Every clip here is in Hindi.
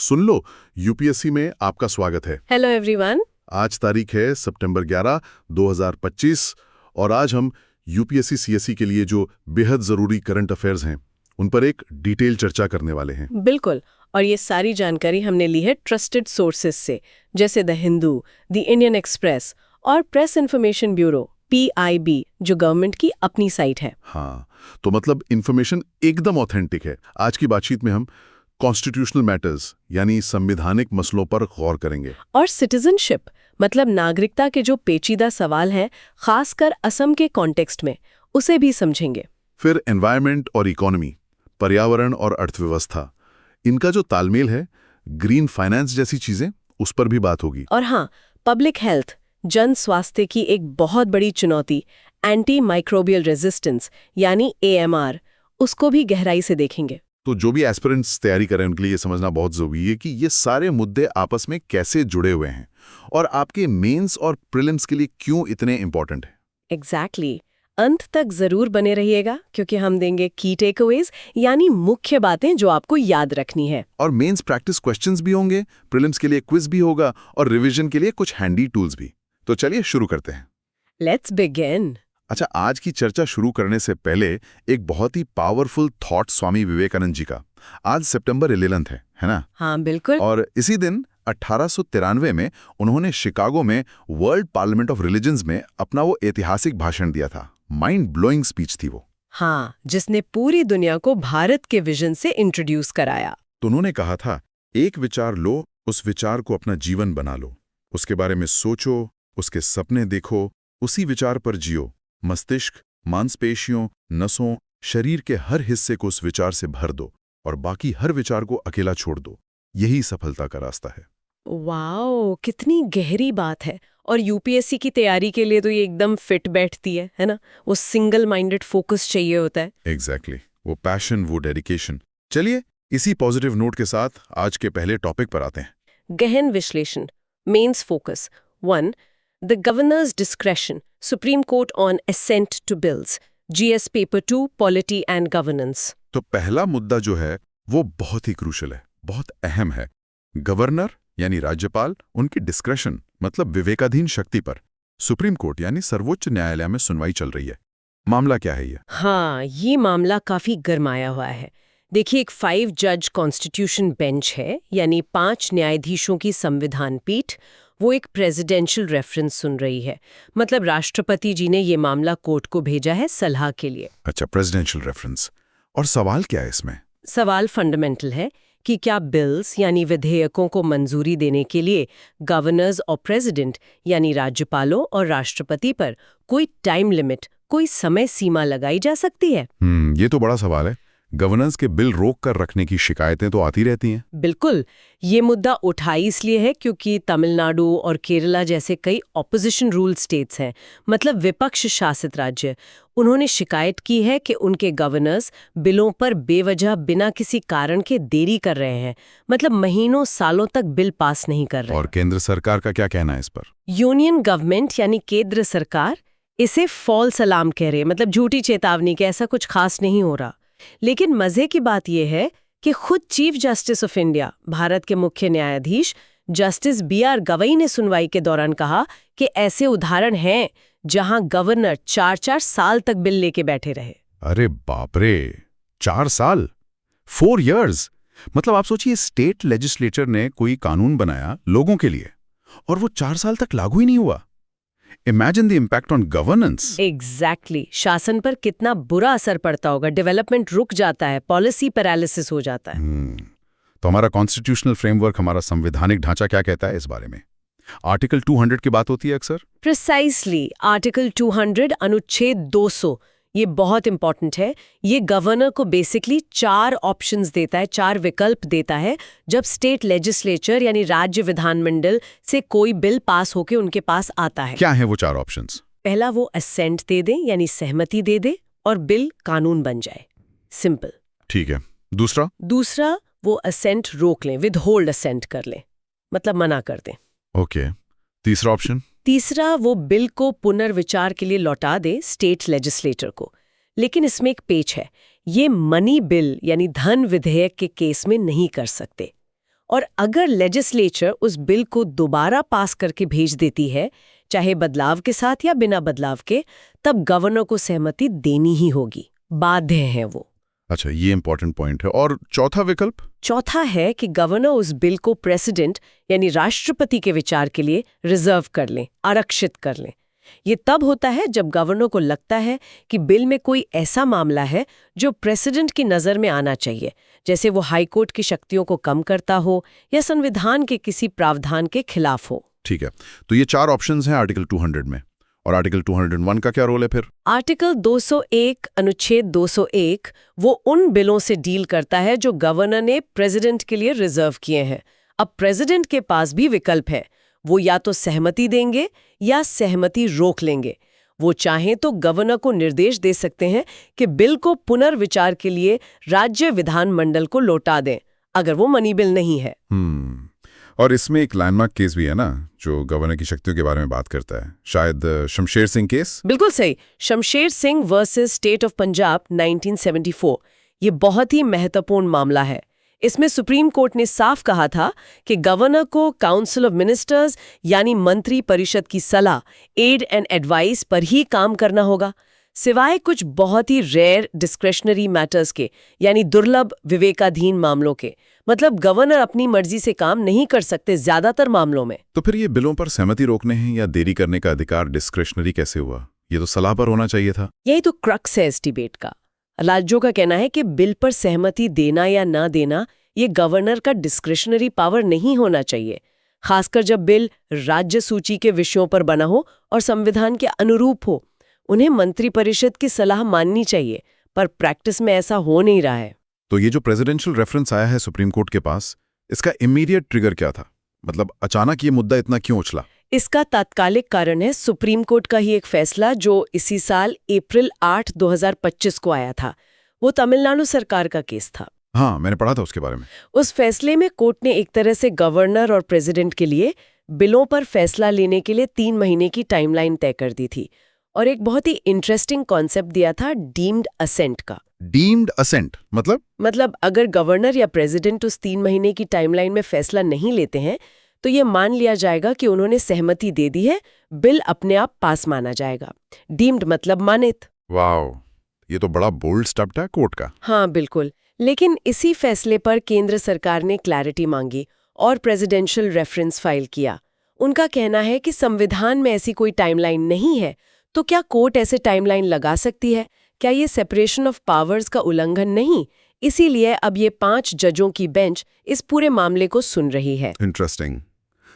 सुन लो, यूपीएससी में आपका स्वागत है। Hello everyone. आज तारीख है सितंबर 11, 2025 और आज हम यूपीएससी सीएसई के लिए जो बेहद जरूरी करंट अफेयर्स हैं उन पर एक डिटेल चर्चा करने वाले हैं। बिल्कुल, और ये सारी जानकारी हमने ली है ट्रस्टेड सोर्सेज से, जैसे the Hindu, the Indian express और प्रेस इंफॉर्मेशन ब्यूरो PIB, जो गवर्नमेंट की अपनी साइट है। हाँ, तो मतलब इंफॉर्मेशन एकदम ऑथेंटिक है। आज की बातचीत में हम कॉन्स्टिट्यूशनल मैटर्स यानी संवैधानिक मसलों पर गौर करेंगे। और सिटीजनशिप मतलब नागरिकता के जो पेचीदा सवाल हैं, खासकर असम के कॉन्टेक्स्ट में, उसे भी समझेंगे। फिर एनवायरनमेंट और इकोनॉमी, पर्यावरण और अर्थव्यवस्था, इनका जो तालमेल है, ग्रीन फाइनेंस जैसी चीजें, उस पर भी बात होगी। और हाँ, पब्लिक हेल्थ, जन स्वास्थ्य की एक बहुत बड़ी चुनौती, एंटी माइक्रोबियल रेजिस्टेंस यानी AMR, उसको भी गहराई से देखेंगे। तो जो भी एस्पिरेंट्स तैयारी करें उनके लिए ये समझना बहुत जरूरी है कि ये सारे मुद्दे आपस में कैसे जुड़े हुए हैं और आपके मेंस और प्रीलिम्स के लिए क्यों इतने इंपॉर्टेंट हैं। एग्जैक्टली। अंत तक जरूर बने रहिएगा क्योंकि हम देंगे की टेकअवेज यानी मुख्य बातें जो आपको याद रखनी है। और मेंस प्रैक्टिस क्वेश्चंस भी होंगे, प्रीलिम्स के लिए क्विज भी होगा और रिवीजन के लिए कुछ हैंडी टूल्स भी। तो चलिए शुरू करते हैं। Let's begin. अच्छा, आज की चर्चा शुरू करने से पहले एक बहुत ही पावरफुल थॉट स्वामी विवेकानंद जी का। आज सितंबर 11 है ना? हाँ बिल्कुल। और इसी दिन 1893 में उन्होंने शिकागो में वर्ल्ड पार्लियामेंट ऑफ रिलीजन्स में अपना वो ऐतिहासिक भाषण दिया था। माइंड ब्लोइंग स्पीच थी वो। हाँ, जिसने पूरी दुनिया को भारत के विजन से इंट्रोड्यूस कराया। तो उन्होंने कहा था, एक विचार लो, उस विचार को अपना जीवन बना लो, उसके बारे में सोचो, उसके सपने देखो, उसी विचार पर जियो। मस्तिष्क, मांसपेशियों, नसों, शरीर के हर हिस्से को उस विचार से भर दो और बाकी हर विचार को अकेला छोड़ दो। यही सफलता का रास्ता है। वाओ, कितनी गहरी बात है। और यूपीएससी की तैयारी के लिए तो ये एकदम फिट बैठती है ना? वो सिंगल माइंडेड फोकस चाहिए होता है। एग्जैक्टली, वो पैशन, वो डेडिकेशन। चलिए इसी पॉजिटिव नोट के साथ आज के पहले टॉपिक पर आते हैं। गहन विश्लेषण, mains focus 1, the governor's discretion, supreme court on assent to bills, GS paper 2, polity and governance. तो पहला मुद्दा जो है वो बहुत ही क्रूशल है, बहुत अहम है। गवर्नर यानी राज्यपाल, उनकी डिस्क्रेशन मतलब विवेकाधीन शक्ति पर सुप्रीम कोर्ट यानी सर्वोच्च न्यायालय में सुनवाई चल रही है। मामला क्या है ये? हाँ, ये मामला काफी गरमाया हुआ है। देखिए, एक 5 जज कॉन्स्टिट्यूशन बेंच है, यानी 5 न्यायाधीशों की संविधान पीठ, वो एक प्रेसिडेंशियल रेफरेंस सुन रही है। मतलब राष्ट्रपति जी ने ये मामला कोर्ट को भेजा है सलाह के लिए। अच्छा, प्रेसिडेंशियल रेफरेंस। और सवाल क्या है इसमें? सवाल फंडामेंटल है कि क्या बिल्स यानी विधेयकों को मंजूरी देने के लिए गवर्नर्स और प्रेसिडेंट यानी राज्यपालों और राष्ट्रपति पर कोई टाइम लिमिट, कोई समय सीमा लगाई जा सकती है? ये तो बड़ा सवाल है। गवर्नेंस के बिल रोक कर रखने की शिकायतें तो आती रहती हैं। बिल्कुल, ये मुद्दा उठाई इसलिए है क्योंकि तमिलनाडु और केरला जैसे कई ऑपोजिशन रूल स्टेट्स हैं, मतलब विपक्ष शासित राज्य। उन्होंने शिकायत की है कि उनके गवर्नर्स बिलों पर बेवजह बिना किसी कारण के देरी कर रहे हैं, मतलब महीनों सालों तक बिल पास नहीं कर रहे। और केंद्र सरकार का क्या कहना है इस पर? यूनियन गवर्नमेंट यानी केंद्र सरकार इसे फॉल्स अलार्म कह रही है, मतलब झूठी चेतावनी कि ऐसा कुछ खास नहीं हो रहा। लेकिन मजे की बात यह है कि खुद chief justice of India, Bharat के मुख्य न्यायाधीश जस्टिस BR गवई ने सुनवाई के दौरान कहा कि ऐसे उदाहरण हैं जहां गवर्नर 4-4 साल तक बिल लेके बैठे रहे। अरे बाप रे, 4 साल, 4 years। मतलब आप सोचिए, स्टेट लेजिस्लेचर ने कोई कानून बनाया लोगों के लिए और वो 4 साल तक लागू ही नहीं हुआ। Imagine the impact on governance. Exactly, शासन पर कितना बुरा असर पड़ता होगा। डेवलपमेंट रुक जाता है, पॉलिसी पैरालिसिस हो जाता है। तो हमारा कॉन्स्टिट्यूशनल फ्रेमवर्क, हमारा संवैधानिक ढांचा क्या कहता है इस बारे में? आर्टिकल 200 की बात होती है अक्सर। प्रिसाइसली, आर्टिकल 200 अनुच्छेद 200, ये बहुत इंपॉर्टेंट है। ये गवर्नर को बेसिकली 4 ऑप्शंस देता है, 4 विकल्प देता है जब स्टेट लेजिस्लेचर यानी राज्य विधानमंडल से कोई बिल पास होके उनके पास आता है। क्या है वो 4 ऑप्शंस? पहला, वो असेंट दे दे यानी सहमति दे दे और बिल कानून बन जाए। सिंपल। ठीक है। दूसरा, वो असेंट रोक लें, विदहोल्ड असेंट कर लें, मतलब मना कर दें। ओके। तीसरा, वो बिल को पुनर्विचार के लिए लौटा दे स्टेट लेजिस्लेटर को। लेकिन इसमें एक पेच है, ये मनी बिल यानी धन विधेयक के केस में नहीं कर सकते। और अगर लेजिस्लेचर उस बिल को दोबारा पास करके भेज देती है, चाहे बदलाव के साथ या बिना बदलाव के, तब गवर्नर को सहमति देनी ही होगी, बाध्य है वो। अच्छा, ये इंपॉर्टेंट पॉइंट है। और चौथा विकल्प? चौथा है कि गवर्नर उस बिल को प्रेसिडेंट यानी राष्ट्रपति के विचार के लिए रिजर्व कर लें, आरक्षित कर लें। ये तब होता है जब गवर्नर को लगता है कि बिल में कोई ऐसा मामला है जो प्रेसिडेंट की नज़र में आना चाहिए, जैसे वो हाईकोर्ट की शक्तियों को कम करता हो या संविधान के किसी प्रावधान के खिलाफ हो। ठीक है, तो ये 4 ऑप्शंस हैं आर्टिकल 200 में। और आर्टिकल 201 का क्या रोल है फिर? आर्टिकल 201 अनुच्छेद 201 वो उन बिलों से डील करता है जो गवर्नर ने प्रेसिडेंट के लिए रिजर्व किए हैं। अब प्रेसिडेंट के पास भी विकल्प है, वो या तो सहमति देंगे या सहमति रोक लेंगे। वो चाहें तो गवर्नर को निर्देश दे सकते हैं कि बिल को पुनर्विचार के लिए राज्य विधानमंडल को लौटा दें, अगर वो मनी बिल नहीं है। और इसमें एक लैंडमार्क केस भी है ना, जो गवर्नर की शक्तियों के बारे में बात करता है, शायद शमशेर सिंह केस। बिल्कुल सही, Shamsher Singh versus state of Punjab 1974। ये बहुत ही महत्वपूर्ण मामला है। इसमें सुप्रीम कोर्ट ने साफ कहा था कि गवर्नर को काउंसिल ऑफ मिनिस्टर्स यानी मंत्री परिषद की सलाह, एड एंड एडवाइस पर ही काम करना होगा, सिवाय कुछ बहुत ही रेयर डिस्क्रेशनरी मैटर्स के, यानी दुर्लभ विवेकाधीन मामलों के। मतलब गवर्नर अपनी मर्जी से काम नहीं कर सकते ज्यादातर मामलों में। तो फिर ये बिलों पर सहमति रोकने हैं या देरी करने का अधिकार डिस्क्रेशनरी कैसे हुआ? ये तो सलाह पर होना चाहिए था। यही तो क्रक्स है इस डिबेट का। राज्यों का कहना है कि बिल पर सहमति देना या ना देना ये गवर्नर का डिस्क्रिशनरी पावर नहीं होना चाहिए, खासकर जब बिल राज्य सूची के विषयों पर बना हो और संविधान के अनुरूप हो। उन्हें मंत्री परिषद की सलाह माननी चाहिए, पर प्रैक्टिस में ऐसा हो नहीं रहा है। तो ये जो प्रेसिडेंशियल रेफरेंस आया है सुप्रीम कोर्ट के पास, इसका इमीडिएट ट्रिगर क्या था? मतलब अचानक ये मुद्दा इतना क्यों उछला? इसका तात्कालिक कारण है सुप्रीम कोर्ट का ही एक फैसला जो इसी साल अप्रैल 8, 2025 को आया था। वो तमिलनाडु सरकार का केस था। हाँ, मैंने पढ़ा था उसके बारे में। उस फैसले में कोर्ट ने एक तरह से गवर्नर और प्रेसिडेंट के लिए बिलों पर फैसला लेने के लिए 3 महीने की टाइमलाइन तय कर दी थी और एक बहुत ही इंटरेस्टिंग कॉन्सेप्ट दिया था डीम्ड असेंट का। डीम्ड असेंट मतलब अगर गवर्नर या प्रेसिडेंट उस 3 महीने की टाइमलाइन में फैसला नहीं लेते हैं तो ये मान लिया जाएगा कि उन्होंने सहमति दे दी है, बिल अपने आप पास माना जाएगा। डीम्ड मतलब मानित। वाओ, ये तो बड़ा बोल्ड स्टेप है कोर्ट का। हाँ बिल्कुल, लेकिन इसी फैसले पर केंद्र सरकार ने क्लैरिटी मांगी और प्रेसिडेंशियल रेफरेंस फाइल किया। उनका कहना है कि संविधान में ऐसी कोई टाइमलाइन नहीं है, तो क्या कोर्ट ऐसे टाइमलाइन लगा सकती है? क्या ये सेपरेशन ऑफ पावर्स का उल्लंघन नहीं? इसीलिए अब ये 5 जजों की बेंच इस पूरे मामले को सुन रही है। इंटरेस्टिंग।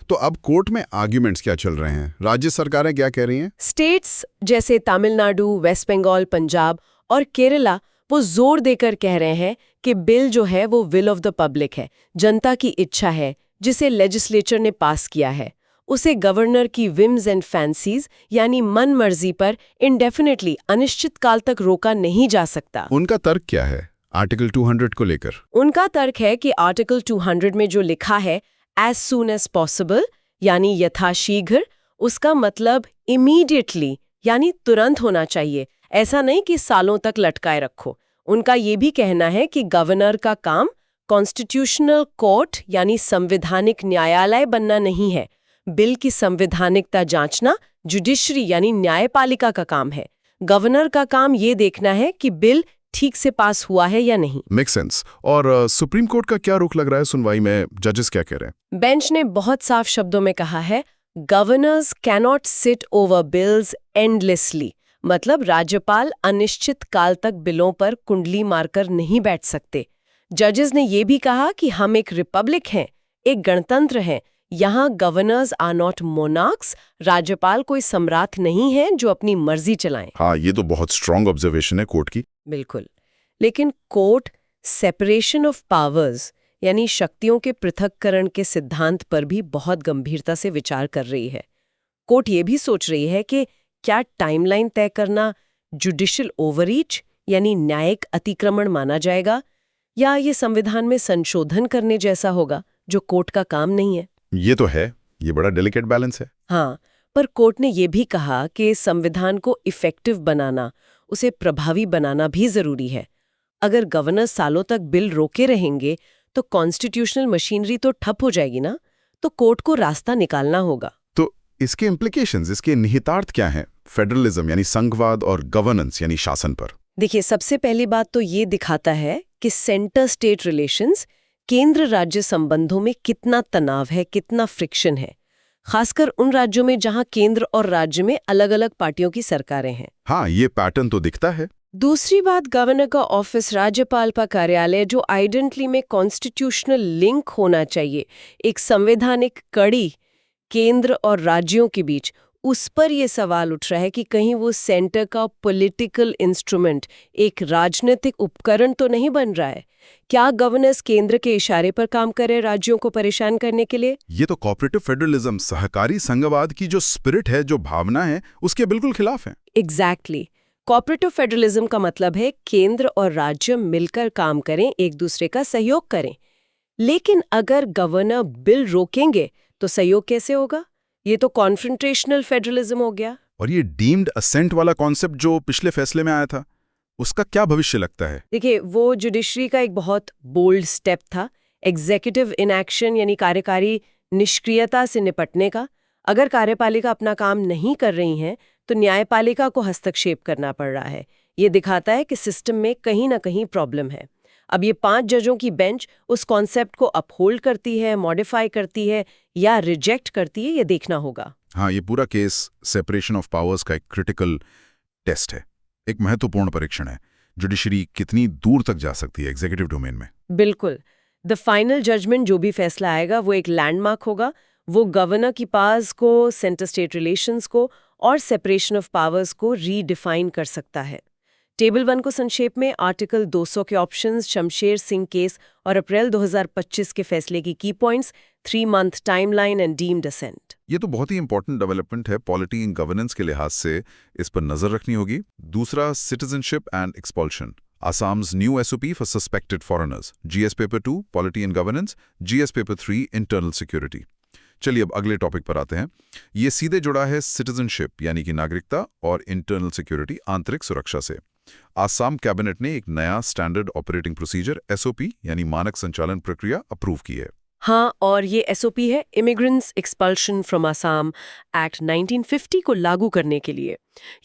तो अब कोर्ट में आर्ग्यूमेंट्स क्या चल रहे हैं? राज्य सरकारें क्या कह रही हैं? स्टेट्स जैसे तमिलनाडु, वेस्ट बंगाल, पंजाब और केरला वो जोर देकर कह रहे हैं कि बिल जो है वो विल ऑफ द पब्लिक है, जनता की इच्छा है, जिसे लेजिस्लेचर ने पास किया है। उसे गवर्नर की विम्स एंड फैंसीज यानी मन मर्जी पर इंडेफिनेटली अनिश्चित काल तक रोका नहीं जा सकता। उनका तर्क क्या है आर्टिकल 200 को लेकर? उनका तर्क है कि आर्टिकल 200 में जो लिखा है एज सून एज पॉसिबल यानी यथाशीघ्र, उसका मतलब इमीडिएटली यानी तुरंत होना चाहिए, ऐसा नहीं कि सालों तक लटकाए रखो। उनका ये भी कहना है कि गवर्नर का काम कॉन्स्टिट्यूशनल कोर्ट यानी संवैधानिक न्यायालय बनना नहीं है। बिल की संवैधानिकता जांचना जुडिशरी यानी न्यायपालिका का काम है। गवर्नर का काम ये देखना है कि बिल ठीक से पास हुआ है या नहीं। Make sense. और सुप्रीम कोर्ट का क्या रुख लग रहा है सुनवाई में? जजेस क्या कह रहे हैं? बेंच ने बहुत साफ शब्दों में कहा है, governors cannot sit over bills endlessly. मतलब राज्यपाल अनिश्चित काल तक बिलों पर कुंडली मारकर नहीं बैठ सकते। जजेस ने यह भी कहा कि हम एक रिपब्लिक हैं, एक गणतंत्र हैं, यहाँ गवर्नर्स आर नॉट मोनार्क्स। राज्यपाल कोई सम्राट नहीं है जो अपनी मर्जी चलाएं। हाँ, ये तो बहुत स्ट्रांग ऑब्जर्वेशन है कोर्ट की। बिल्कुल, लेकिन कोर्ट सेपरेशन ऑफ पावर्स यानी शक्तियों के पृथक्करण के सिद्धांत पर भी बहुत गंभीरता से विचार कर रही है। कोर्ट ये भी सोच रही है कि क्या टाइमलाइन तय करना जुडिशियल ओवररीच यानी न्यायिक अतिक्रमण माना जाएगा, या ये संविधान में संशोधन करने जैसा होगा जो कोर्ट का काम नहीं है। ये तो है, ये बड़ा डेलिकेट बैलेंस है। हाँ, पर कोर्ट ने ये भी कहा कि संविधान को इफेक्टिव बनाना, उसे प्रभावी बनाना भी जरूरी है। अगर गवर्नर सालों तक बिल रोके रहेंगे तो कॉन्स्टिट्यूशनल मशीनरी तो ठप हो जाएगी ना, तो कोर्ट को रास्ता निकालना होगा। तो इसके इम्प्लीकेशंस, इसके निहितार्थ क्या हैं फेडरलिज्म यानी संघवाद और गवर्नेंस यानी शासन पर? देखिए, सबसे पहली बात तो ये दिखाता है कि सेंटर स्टेट रिलेशंस, केंद्र राज्य संबंधों में कितना तनाव है, कितना फ्रिक्शन है, खासकर उन राज्यों में जहां केंद्र और राज्य में अलग-अलग पार्टियों की सरकारें हैं। हाँ, ये पैटर्न तो दिखता है। दूसरी बात, गवर्नर का ऑफिस, राज्यपाल का कार्यालय, जो आइडेंटिटी में कॉन्स्टिट्यूशनल लिंक होना चाहिए, एक संवैधानिक कड़ी केंद्र और राज्यों के बीच, उस पर यह सवाल उठ रहा है कि कहीं वो सेंटर का पॉलिटिकल इंस्ट्रूमेंट, एक राजनीतिक उपकरण तो नहीं बन रहा है। क्या गवर्नर्स केंद्र के इशारे पर काम करे राज्यों को परेशान करने के लिए? ये तो कोऑपरेटिव फेडरलिज्म, सहकारी संघवाद की जो स्पिरिट है, जो भावना है, उसके बिल्कुल खिलाफ है। एग्जैक्टली। कोऑपरेटिव फेडरलिज्म का मतलब है केंद्र और राज्य मिलकर काम करें, एक दूसरे का सहयोग करें। लेकिन अगर गवर्नर बिल रोकेंगे तो सहयोग कैसे होगा? ये तो कॉन्फ्रंटेशनल फेडरलिज्म हो गया। और ये डीम्ड असेंट वाला कॉन्सेप्ट जो पिछले फैसले में आया था, उसका क्या भविष्य लगता है? देखिए, वो जुडिशरी का एक बहुत बोल्ड स्टेप था, एग्जीक्यूटिव इनएक्शन यानी कार्यकारी निष्क्रियता से निपटने का। अगर कार्यपालिका अपना काम नहीं कर रही है तो न्यायपालिका को हस्तक्षेप करना पड़ रहा है। ये दिखाता है कि सिस्टम में कहीं ना कहीं प्रॉब्लम है। अब ये 5 जजों की बेंच उस कॉन्सेप्ट को अपहोल्ड करती है, मॉडिफाई करती है या रिजेक्ट करती है, ये देखना होगा। हाँ, ये पूरा केस सेपरेशन ऑफ पावर्स का एक क्रिटिकल टेस्ट है, एक महत्वपूर्ण परीक्षण है। जुडिशरी कितनी दूर तक जा सकती है एग्जीक्यूटिव डोमेन में। बिल्कुल। द फाइनल जजमेंट, जो भी फैसला आएगा, वो एक लैंडमार्क होगा। वो गवर्नर की पावर्स को, सेंटर स्टेट रिलेशंस को और सेपरेशन ऑफ पावर्स को रीडिफाइन कर सकता है। टेबल 1 को संक्षेप में आर्टिकल 200 के ऑप्शंस, शमशेर सिंह केस और अप्रैल 2025 के फैसले की points, 3 month timeline and deemed assent. ये तो बहुत ही इंपॉर्टेंट डेवलपमेंट है पॉलिटी एंड गवर्नेंस के लिहाज से, इस पर नजर रखनी होगी। दूसरा, citizenship and expulsion, Assam's new SOP for suspected foreigners, GS paper 2 polity and governance, GS paper 3 internal security. चलिए अब अगले टॉपिक पर आते हैं। ये सीधे जुड़ा है सिटीजनशिप यानी कि नागरिकता और इंटरनल सिक्योरिटी, आंतरिक सुरक्षा से। आसाम कैबिनेट ने एक नया स्टैंडर्ड ऑपरेटिंग प्रोसीजर SOP यानी मानक संचालन प्रक्रिया अप्रूव की है। हाँ, और ये SOP है immigrants expulsion from Assam act 1950 को लागू करने के लिए।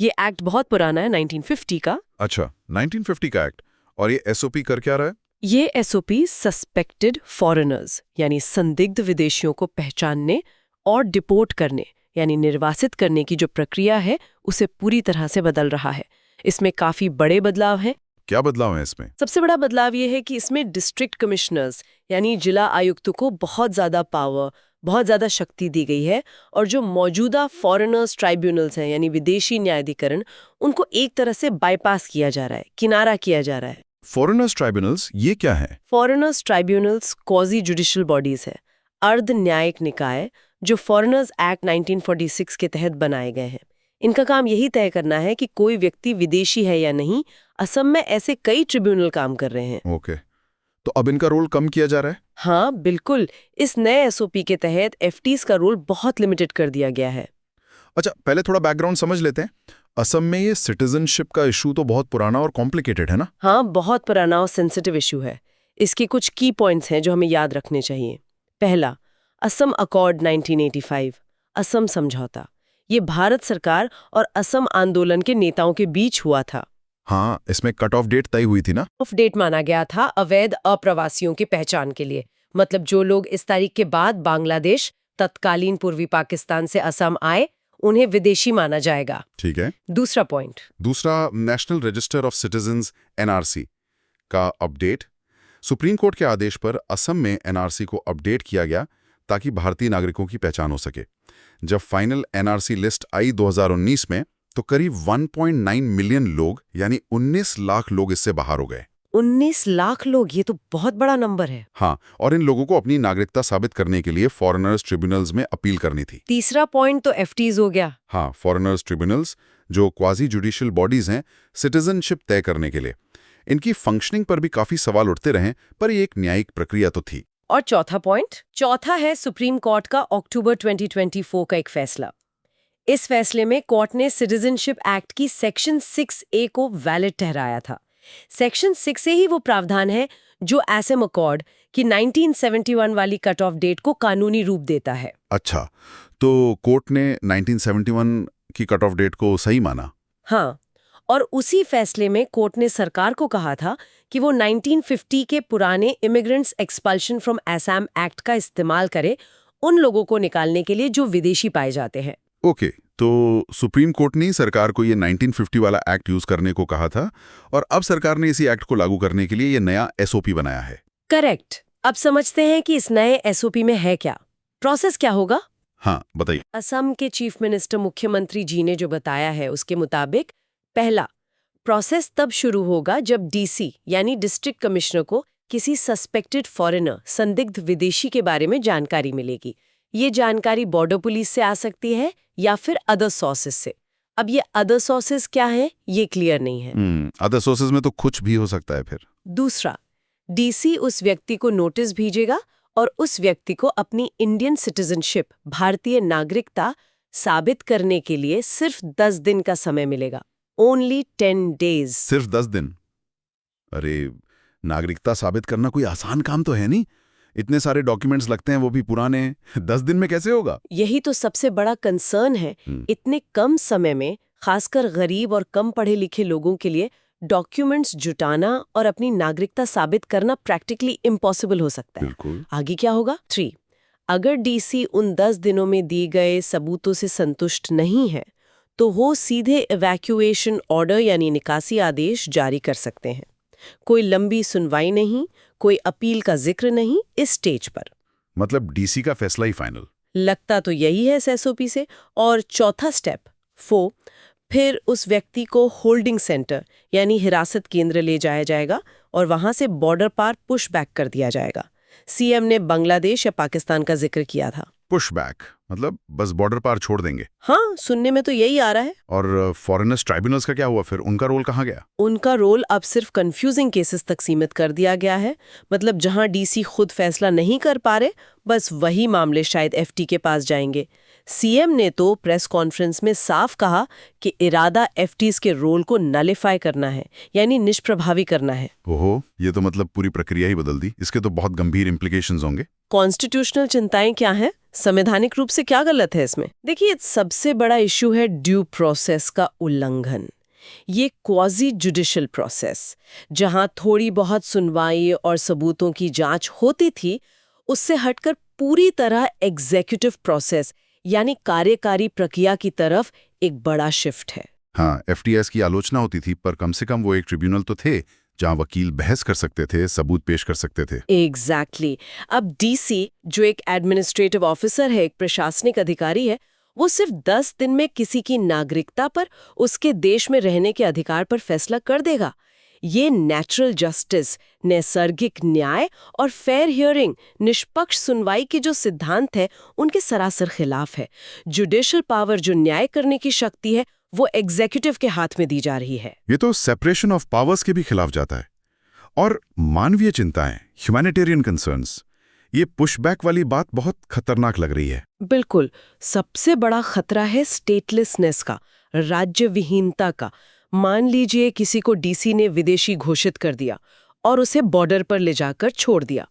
ये एक्ट बहुत पुराना है, 1950 का। अच्छा, 1950 का एक्ट। और ये SOP कर क्या रहा है? ये SOP सस्पेक्टेड फॉरेनर्स यानी संदिग्ध विदेशियों को पहचानने और डिपोर्ट करने यानी निर्वासित करने की जो प्रक्रिया है, उसे पूरी तरह से बदल रहा है। इसमें काफी बड़े बदलाव हैं। क्या बदलाव है इसमें? सबसे बड़ा बदलाव ये है कि इसमें डिस्ट्रिक्ट कमिश्नर्स यानी जिला आयुक्त को बहुत ज्यादा पावर, बहुत ज्यादा शक्ति दी गई है, और जो मौजूदा फॉरेनर्स ट्राइब्यूनल्स हैं यानी विदेशी न्यायाधिकरण, उनको एक तरह से बाईपास किया जा रहा है, किनारा किया जा रहा है। फॉरेनर्स ट्राइब्यूनल्स ये क्या है? Foreigners tribunals quasi judicial bodies है, अर्ध न्यायिक निकाय, जो फॉरेनर्स एक्ट 1946 के तहत बनाए गए हैं। इनका काम यही तय करना है कि कोई व्यक्ति विदेशी है या नहीं। असम में ऐसे कई ट्रिब्यूनल काम कर रहे हैं। ओके, तो अब इनका रोल कम किया जा रहा है? हाँ बिल्कुल, इस नए SOP के तहत FTs का रोल बहुत लिमिटेड कर दिया गया है। अच्छा, पहले थोड़ा बैकग्राउंड समझ लेते हैं। असम में ये सिटीजनशिप का इशू तो बहुत पुराना और कॉम्प्लिकेटेड है ना? हाँ, बहुत पुराना और सेंसिटिव इशू है। इसके कुछ की पॉइंट्स हैं जो हमें याद रखने चाहिए। पहला, असम अकॉर्ड 1985, असम समझौता। ये भारत सरकार और असम आंदोलन के नेताओं के बीच हुआ था। हाँ, इसमें कट ऑफ डेट तय हुई थी ना? ऑफ डेट माना गया था अवैध अप्रवासियों की पहचान के लिए। मतलब जो लोग इस तारीख के बाद बांग्लादेश, तत्कालीन पूर्वी पाकिस्तान से असम आए, उन्हें विदेशी माना जाएगा। ठीक है। दूसरा पॉइंट, दूसरा, national register of citizens NRC का अपडेट। सुप्रीम कोर्ट के आदेश पर असम में NRC को अपडेट किया गया ताकि भारतीय नागरिकों की पहचान हो सके। जब फाइनल NRC लिस्ट आई 2019 में, तो करीब 1.9 मिलियन लोग यानी 19 लाख लोग इससे बाहर हो गए। 19 लाख लोग, ये तो बहुत बड़ा नंबर है। हाँ, और इन लोगों को अपनी नागरिकता साबित करने के लिए फॉरेनर्स ट्रिब्यूनल्स में अपील करनी थी। तीसरा पॉइंट तो FTs हो गया। हाँ, फॉरेनर्स ट्रिब्यूनल्स जो क्वाजी जुडिशियल बॉडीज हैं सिटीजनशिप तय करने के लिए। इनकी फंक्शनिंग पर भी काफी सवाल उठते रहे, पर ये एक न्यायिक प्रक्रिया तो थी। और चौथा पॉइंट, चौथा है सुप्रीम कोर्ट का अक्टूबर 2024 का एक फैसला। इस फैसले में कोर्ट ने सिटीजनशिप एक्ट की सेक्शन 6A को वैलिड ठहराया था। सेक्शन 6A ही वो प्रावधान है जो असम अकॉर्ड, कि 1971 वाली कट ऑफ डेट को कानूनी रूप देता है। अच्छा, तो कोर्ट ने 1971 की कट ऑफ डेट को सही माना? हाँ, और उसी फैसले में कोर्ट ने सरकार को कहा था कि वो 1950 के पुराने immigrants expulsion from Assam act का इस्तेमाल करे उन लोगों को निकालने के लिए जो विदेशी पाए जाते हैं। ओके, तो सुप्रीम कोर्ट ने सरकार को ये 1950 वाला एक्ट यूज करने को कहा था और अब सरकार ने इसी एक्ट को लागू करने के लिए ये नया एसओपी बनाया है। करेक्ट। अब समझते हैं कि इस नए एसओपी में है क्या, प्रोसेस क्या होगा। हाँ, बताइए। असम के चीफ मिनिस्टर मुख्यमंत्री जी ने जो बताया है उसके मुताबिक पहला प्रोसेस तब शुरू होगा जब डीसी यानी डिस्ट्रिक्ट कमिश्नर को किसी सस्पेक्टेड फॉरेनर संदिग्ध विदेशी के बारे में जानकारी मिलेगी। ये जानकारी बॉर्डर पुलिस से आ सकती है या फिर अदर सोर्सेज से। अब ये अदर सोर्सेज क्या है ये क्लियर नहीं है। अदर सोर्सेज में तो कुछ भी हो सकता है फिर। दूसरा, डीसी उस व्यक्ति को नोटिस भेजेगा और उस व्यक्ति को अपनी इंडियन सिटीजनशिप भारतीय नागरिकता साबित करने के लिए सिर्फ 10 दिन का समय मिलेगा। Only 10 days. सिर्फ 10 दिन? अरे, नागरिकता साबित करना कोई आसान काम तो है नहीं। इतने सारे डॉक्यूमेंट्स लगते हैं, वो भी पुराने। 10 दिन में कैसे होगा? यही तो सबसे बड़ा कंसर्न है। इतने कम समय में खासकर गरीब और कम पढ़े लिखे लोगों के लिए डॉक्यूमेंट्स जुटाना और अपनी नागरिकता साबित करना प्रैक्टिकली इम्पॉसिबल हो सकता है। बिल्कुल। आगे क्या होगा? 3, अगर डीसी उन 10 दिनों में दिए गए सबूतों से संतुष्ट नहीं है तो वो सीधे इवैक्यूएशन ऑर्डर यानी निकासी आदेश जारी कर सकते हैं। कोई लंबी सुनवाई नहीं, कोई अपील का जिक्र नहीं इस स्टेज पर। मतलब डीसी का फैसला ही फाइनल? लगता तो यही है इस एसओपी से। और चौथा स्टेप 4, फिर उस व्यक्ति को होल्डिंग सेंटर यानी हिरासत केंद्र ले जाया जाएगा और वहां से बॉर्डर पार पुश बैक कर दिया जाएगा। सीएम ने बांग्लादेश या पाकिस्तान का जिक्र किया था। पुश बैक मतलब बस बॉर्डर पार छोड़ देंगे? हाँ, सुनने में तो यही आ रहा है। और फॉरेनर्स ट्राइब्यूनल्स का क्या हुआ फिर? उनका रोल कहाँ गया? उनका रोल अब सिर्फ कंफ्यूजिंग केसेस तक सीमित कर दिया गया है। मतलब जहां डीसी खुद फैसला नहीं कर पा रहे, बस वही मामले शायद एफटी के पास जाएंगे। सीएम ने तो प्रेस कॉन्फ्रेंस में साफ कहा कि इरादा एफटीज के रोल को नलिफाई करना है, यानी निष्प्रभावी करना है। ओहो, ये तो मतलब पूरी प्रक्रिया ही बदल दी। इसके तो बहुत गंभीर इम्प्लीकेशंस होंगे। कॉन्स्टिट्यूशनल चिंताएं क्या हैं? संवैधानिक रूप से क्या गलत है इसमें? देखिए, सबसे बड़ा इश्यू है ड्यू प्रोसेस का उल्लंघन। ये क्वाजी जुडिशियल प्रोसेस, जहां थोड़ी बहुत सुनवाई और सबूतों की जांच होती थी, उससे हटकर पूरी तरह एग्जीक्यूटिव प्रोसेस यानी कार्यकारी प्रक्रिया की तरफ एक बड़ा शिफ्ट है। हाँ, एफटीएस की आलोचना होती थी, पर कम से कम वो एक ट्रिब्यूनल तो थे जहां वकील बहस कर सकते थे, सबूत पेश कर सकते थे। एग्जैक्टली। अब डीसी, जो एक एडमिनिस्ट्रेटिव ऑफिसर है, एक प्रशासनिक अधिकारी है, वो सिर्फ 10 दिन में किसी की नागरिकता पर, उसके देश में रहने के अधिकार पर फैसला कर देगा। ये नेचुरल जस्टिस, नैसर्गिक न्याय और फेयर हियरिंग, निष्पक्ष सुनवाई के जो सिद्धांत है, उनके सरासर खिलाफ है। जुडिशियल पावर, जो न्याय करने की शक्ति है, वो एग्जीक्यूटिव के हाथ में दी जा रही है। ये तो सेपरेशन ऑफ पावर्स के भी खिलाफ जाता है। और मानवीय चिंताएं, ह्यूमैनिटेरियन कंसर्न्स, ये पुशबैक वाली बात बहुत खतरनाक लग रही है। बिल्कुल। सबसे बड़ा खतरा है स्टेटलेसनेस का, राज्य विहीनता का। मान लीजिए किसी को डीसी ने विदेशी घोषित कर दिया और उसे बॉर्डर पर ले जाकर छोड़ दिया,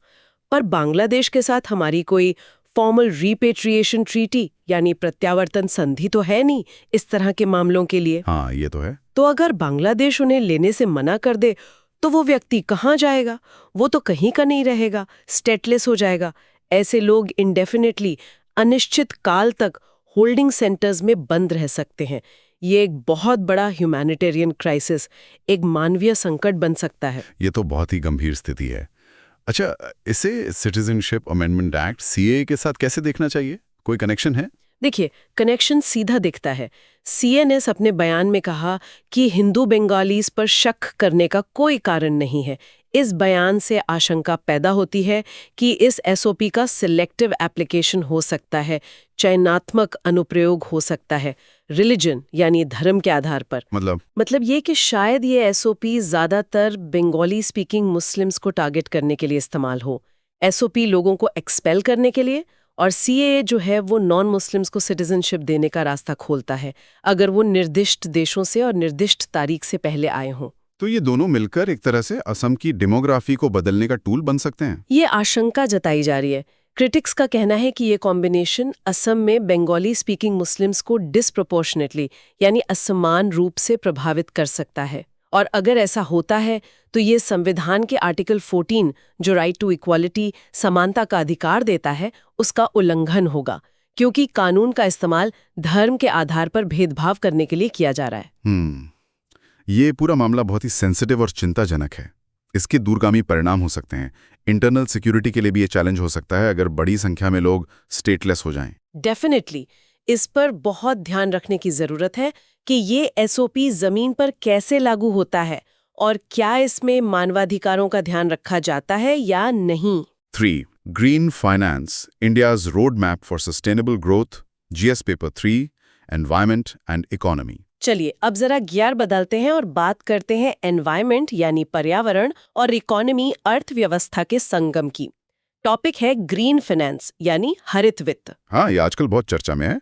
पर बांग्लादेश के साथ हमारी कोई फॉर्मल रिपेट्रिएशन ट्रीटी यानी प्रत्यावर्तन संधि तो है नहीं इस तरह के मामलों के लिए। हाँ, ये तो है। तो अगर बांग्लादेश उन्हें लेने से मना कर दे तो वो व्यक्ति कहाँ जाएगा? वो तो कहीं का नहीं रहेगा, स्टेटलेस हो जाएगा। ऐसे लोग इंडेफिनेटली, अनिश्चित काल तक होल्डिंग सेंटर्स में बंद रह सकते हैं। ये एक बहुत बड़ा ह्यूमैनिटेरियन क्राइसिस, एक मानवीय संकट बन सकता है। ये तो बहुत ही गंभीर स्थिति है। अच्छा, इसे सिटीजनशिप अमेंडमेंट एक्ट सीएए के साथ कैसे देखना चाहिए? कोई कनेक्शन है? देखिए, कनेक्शन सीधा दिखता है। सीएनएस अपने बयान में कहा कि हिंदू बंगालीज पर शक करने का कोई कारण नहीं है। इस बयान से आशंका पैदा होती है कि इस एसओपी का सिलेक्टिव एप्लीकेशन हो सकता है, चयनात्मक अनुप्रयोग हो सकता है, रिलीजन यानी धर्म के आधार पर। मतलब ये कि शायद ये एसओपी ज्यादातर बंगाली स्पीकिंग मुस्लिम्स को टारगेट करने के लिए इस्तेमाल हो। एसओपी लोगों को एक्सपेल करने के लिए, और सीएए जो है वो नॉन मुस्लिम्स को सिटीजनशिप देने का रास्ता खोलता है, अगर वो निर्दिष्ट देशों से और निर्दिष्ट तारीख से पहले आए हों। तो ये दोनों मिलकर एक तरह से असम की डेमोग्राफी को बदलने का टूल बन सकते हैं। ये आशंका जताई जा रही है। क्रिटिक्स का कहना है कि ये कॉम्बिनेशन असम में बंगाली स्पीकिंग मुस्लिम्स को डिस्प्रोपोर्शनेटली यानी असमान रूप से प्रभावित कर सकता है। और अगर ऐसा होता है तो ये संविधान के आर्टिकल 14 जो राइट टू इक्वालिटी समानता का अधिकार देता है उसका उल्लंघन होगा, क्योंकि कानून का इस्तेमाल धर्म के आधार पर भेदभाव करने के लिए किया जा रहा है। ये पूरा मामला बहुत ही सेंसिटिव और चिंताजनक है। इसके दूरगामी परिणाम हो सकते हैं। इंटरनल सिक्योरिटी के लिए भी ये चैलेंज हो सकता है अगर बड़ी संख्या में लोग स्टेटलेस हो जाएं। डेफिनेटली इस पर बहुत ध्यान रखने की जरूरत है कि ये एसओपी जमीन पर कैसे लागू होता है और क्या इसमें मानवाधिकारों का ध्यान रखा जाता है या नहीं। 3. Green Finance, India's Roadmap for Sustainable Growth, GS Paper 3, Environment and Economy. चलिए अब जरा गियर बदलते हैं और बात करते हैं एनवायरनमेंट यानी पर्यावरण और इकोनॉमी अर्थव्यवस्था के संगम की। टॉपिक है ग्रीन फाइनेंस यानी हरित वित्त। हाँ, ये आजकल बहुत चर्चा में है।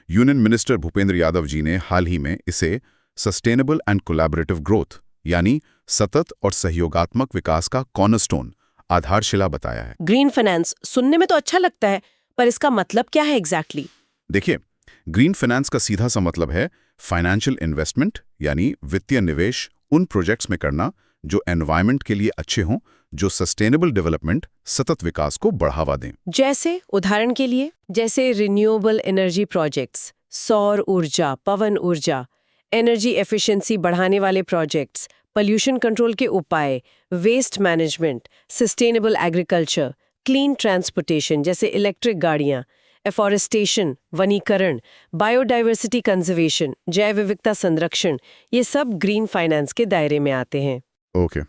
यूनियन मिनिस्टर भूपेंद्र यादव जी ने हाल ही में इसे सस्टेनेबल एंड कोलैबोरेटिव ग्रोथ यानी सतत और सहयोगात्मक विकास का कॉर्नरस्टोन आधारशिला बताया है। ग्रीन फाइनेंस सुनने में तो अच्छा लगता है, पर इसका मतलब क्या है एग्जैक्टली? देखिए, ग्रीन फाइनेंस का सीधा सा मतलब है फाइनेंशियल इन्वेस्टमेंट यानी वित्तीय निवेश उन प्रोजेक्ट्स में करना जो एनवायरनमेंट के लिए अच्छे हों, जो सस्टेनेबल डेवलपमेंट सतत विकास को बढ़ावा दें। जैसे उदाहरण के लिए जैसे रिन्यूएबल एनर्जी प्रोजेक्ट्स, सौर ऊर्जा, पवन ऊर्जा, एनर्जी एफिशिएंसी बढ़ाने वाले प्रोजेक्ट्स, पोल्यूशन कंट्रोल के उपाय, waste management, sustainable agriculture, clean transportation जैसे इलेक्ट्रिक गाड़ियां, एफॉरेस्टेशन, वनीकरण, बायोडाइवर्सिटी कंजर्वेशन, जैव विविधता संरक्षण, ये सब ग्रीन फाइनेंस के दायरे में आते हैं। ओके,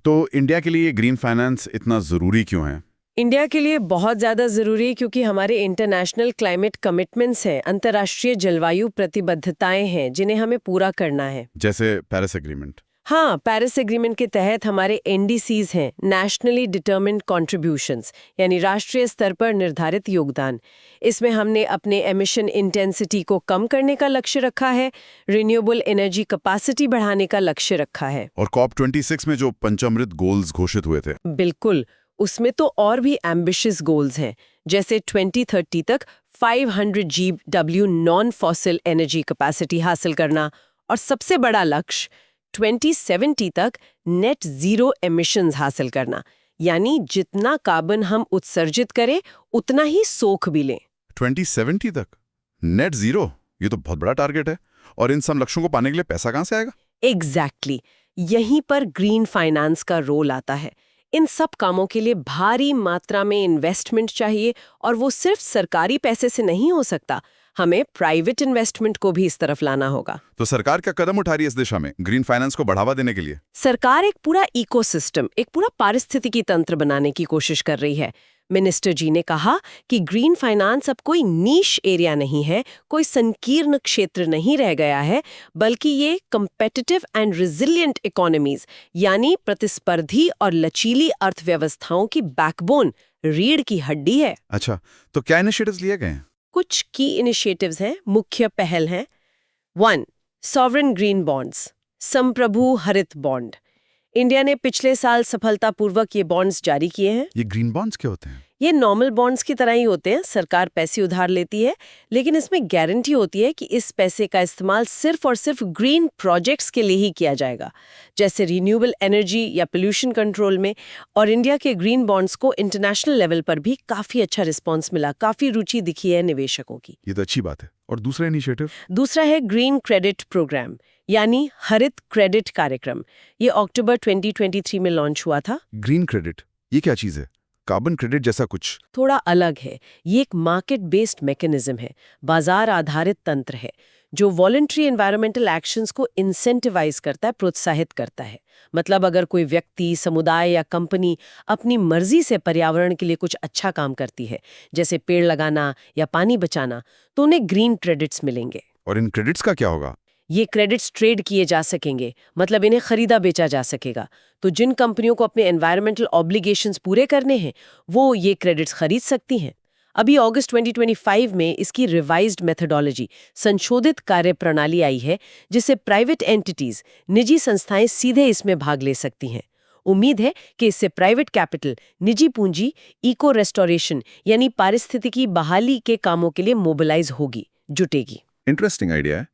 तो इंडिया के लिए ग्रीन फाइनेंस इतना ज़रूरी क्यों है? इंडिया के लिए बहुत ज़्यादा ज़रूरी है क्योंकि हमारे इंटरनेशनल क्लाइमेट कमिटमेंट्स हैं, अंतर्राष्ट्रीय जलवायु प्रतिबद्धताएं हैं जिन्हें हमें पूरा करना है। जैसे पेरिस एग्रीमेंट। हाँ, पेरिस एग्रीमेंट के तहत हमारे एनडीसीज हैं, नेशनली डिटर्मिन्ड कॉन्ट्रीब्यूशंस, यानी राष्ट्रीय स्तर पर निर्धारित योगदान। इसमें हमने अपने एमिशन इंटेंसिटी को कम करने का लक्ष्य रखा है, रिन्यूएबल एनर्जी कैपेसिटी बढ़ाने का लक्ष्य रखा है। और COP26 में जो पंचामृत गोल्स घोषित हुए थे, बिल्कुल, उसमें तो और भी एम्बिशियस गोल्स हैं, जैसे 2030 तक 500 GW non fossil energy capacity हासिल करना, और सबसे बड़ा लक्ष्य 2070 तक नेट जीरो एमिशंस हासिल करना, यानी जितना कार्बन हम उत्सर्जित करें उतना ही सोख भी लें। 2070 तक नेट जीरो, ये तो बहुत बड़ा टारगेट है। और इन सब लक्ष्यों को पाने के लिए पैसा कहाँ से आएगा? एग्जैक्टली, यहीं पर ग्रीन फाइनेंस का रोल आता है। इन सब कामों के लिए भारी मात्रा में इन्वेस्टमेंट चाहिए, और वो सिर्फ सरकारी पैसे से नहीं हो सकता, हमें प्राइवेट इन्वेस्टमेंट को भी इस तरफ लाना होगा। तो सरकार क्या कदम उठा रही है इस दिशा में ग्रीन फाइनेंस को बढ़ावा देने के लिए? सरकार एक पूरा इकोसिस्टम, एक पूरा पारिस्थितिकी तंत्र बनाने की कोशिश कर रही है। मिनिस्टर जी ने कहा कि ग्रीन फाइनेंस अब कोई नीश एरिया नहीं है, कोई संकीर्ण क्षेत्र नहीं रह गया है, बल्कि ये कम्पेटिटिव एंड रिजिलियंट इकोनॉमीज यानी प्रतिस्पर्धी और लचीली अर्थव्यवस्थाओं की बैकबोन, रीढ़ की हड्डी है। अच्छा, तो क्या इनिशिएटिव्स लिए गए हैं? कुछ की इनिशिएटिव्स हैं, मुख्य पहल हैं। 1. सॉवरेन ग्रीन बॉन्ड्स, संप्रभु हरित बॉन्ड। इंडिया ने पिछले साल सफलतापूर्वक ये बॉन्ड्स जारी किए हैं। ये ग्रीन बॉन्ड्स क्या होते हैं? ये नॉर्मल बॉन्ड्स की तरह ही होते हैं, सरकार पैसे उधार लेती है, लेकिन इसमें गारंटी होती है कि इस पैसे का इस्तेमाल सिर्फ और सिर्फ ग्रीन प्रोजेक्ट्स के लिए ही किया जाएगा, जैसे रिन्यूएबल एनर्जी या पोल्यूशन कंट्रोल में। और इंडिया के ग्रीन बॉन्ड्स को इंटरनेशनल लेवल पर भी काफी अच्छा रिस्पॉन्स मिला, काफी रुचि दिखी है निवेशकों की। ये तो अच्छी बात है। और दूसरा इनिशिएटिव? दूसरा है ग्रीन क्रेडिट प्रोग्राम यानी हरित क्रेडिट कार्यक्रम। ये अक्टूबर 2023 में लॉन्च हुआ था। ग्रीन क्रेडिट, ये क्या चीज है? कार्बन क्रेडिट जैसा कुछ? थोड़ा अलग है। ये एक मार्केट बेस्ड मैकेनिज्म है, बाजार आधारित तंत्र है, जो वॉलंटरी एनवायरमेंटल एक्शंस को इंसेंटिवाइज करता है, प्रोत्साहित करता है। मतलब अगर कोई व्यक्ति, समुदाय या कंपनी अपनी मर्जी से पर्यावरण के लिए कुछ अच्छा काम करती है, जैसे पेड़ लगाना या पानी बचाना, तो उन्हें ग्रीन क्रेडिट्स मिलेंगे। और इन क्रेडिट्स का क्या होगा? ये क्रेडिट्स ट्रेड किए जा सकेंगे, मतलब इन्हें खरीदा बेचा जा सकेगा। तो जिन कंपनियों को अपने एनवायरमेंटल ऑब्लिगेशंस पूरे करने हैं, वो ये क्रेडिट्स खरीद सकती हैं। अभी अगस्त 2025 में इसकी रिवाइज्ड मेथोडोलॉजी, संशोधित कार्यप्रणाली आई है, जिससे प्राइवेट एंटिटीज, निजी संस्थाएं सीधे इसमें भाग ले सकती हैं। उम्मीद है कि इससे प्राइवेट कैपिटल, निजी पूंजी, इको रेस्टोरेशन यानी पारिस्थितिकी बहाली के कामों के लिए मोबिलाइज होगी, जुटेगी। इंटरेस्टिंग आइडिया है।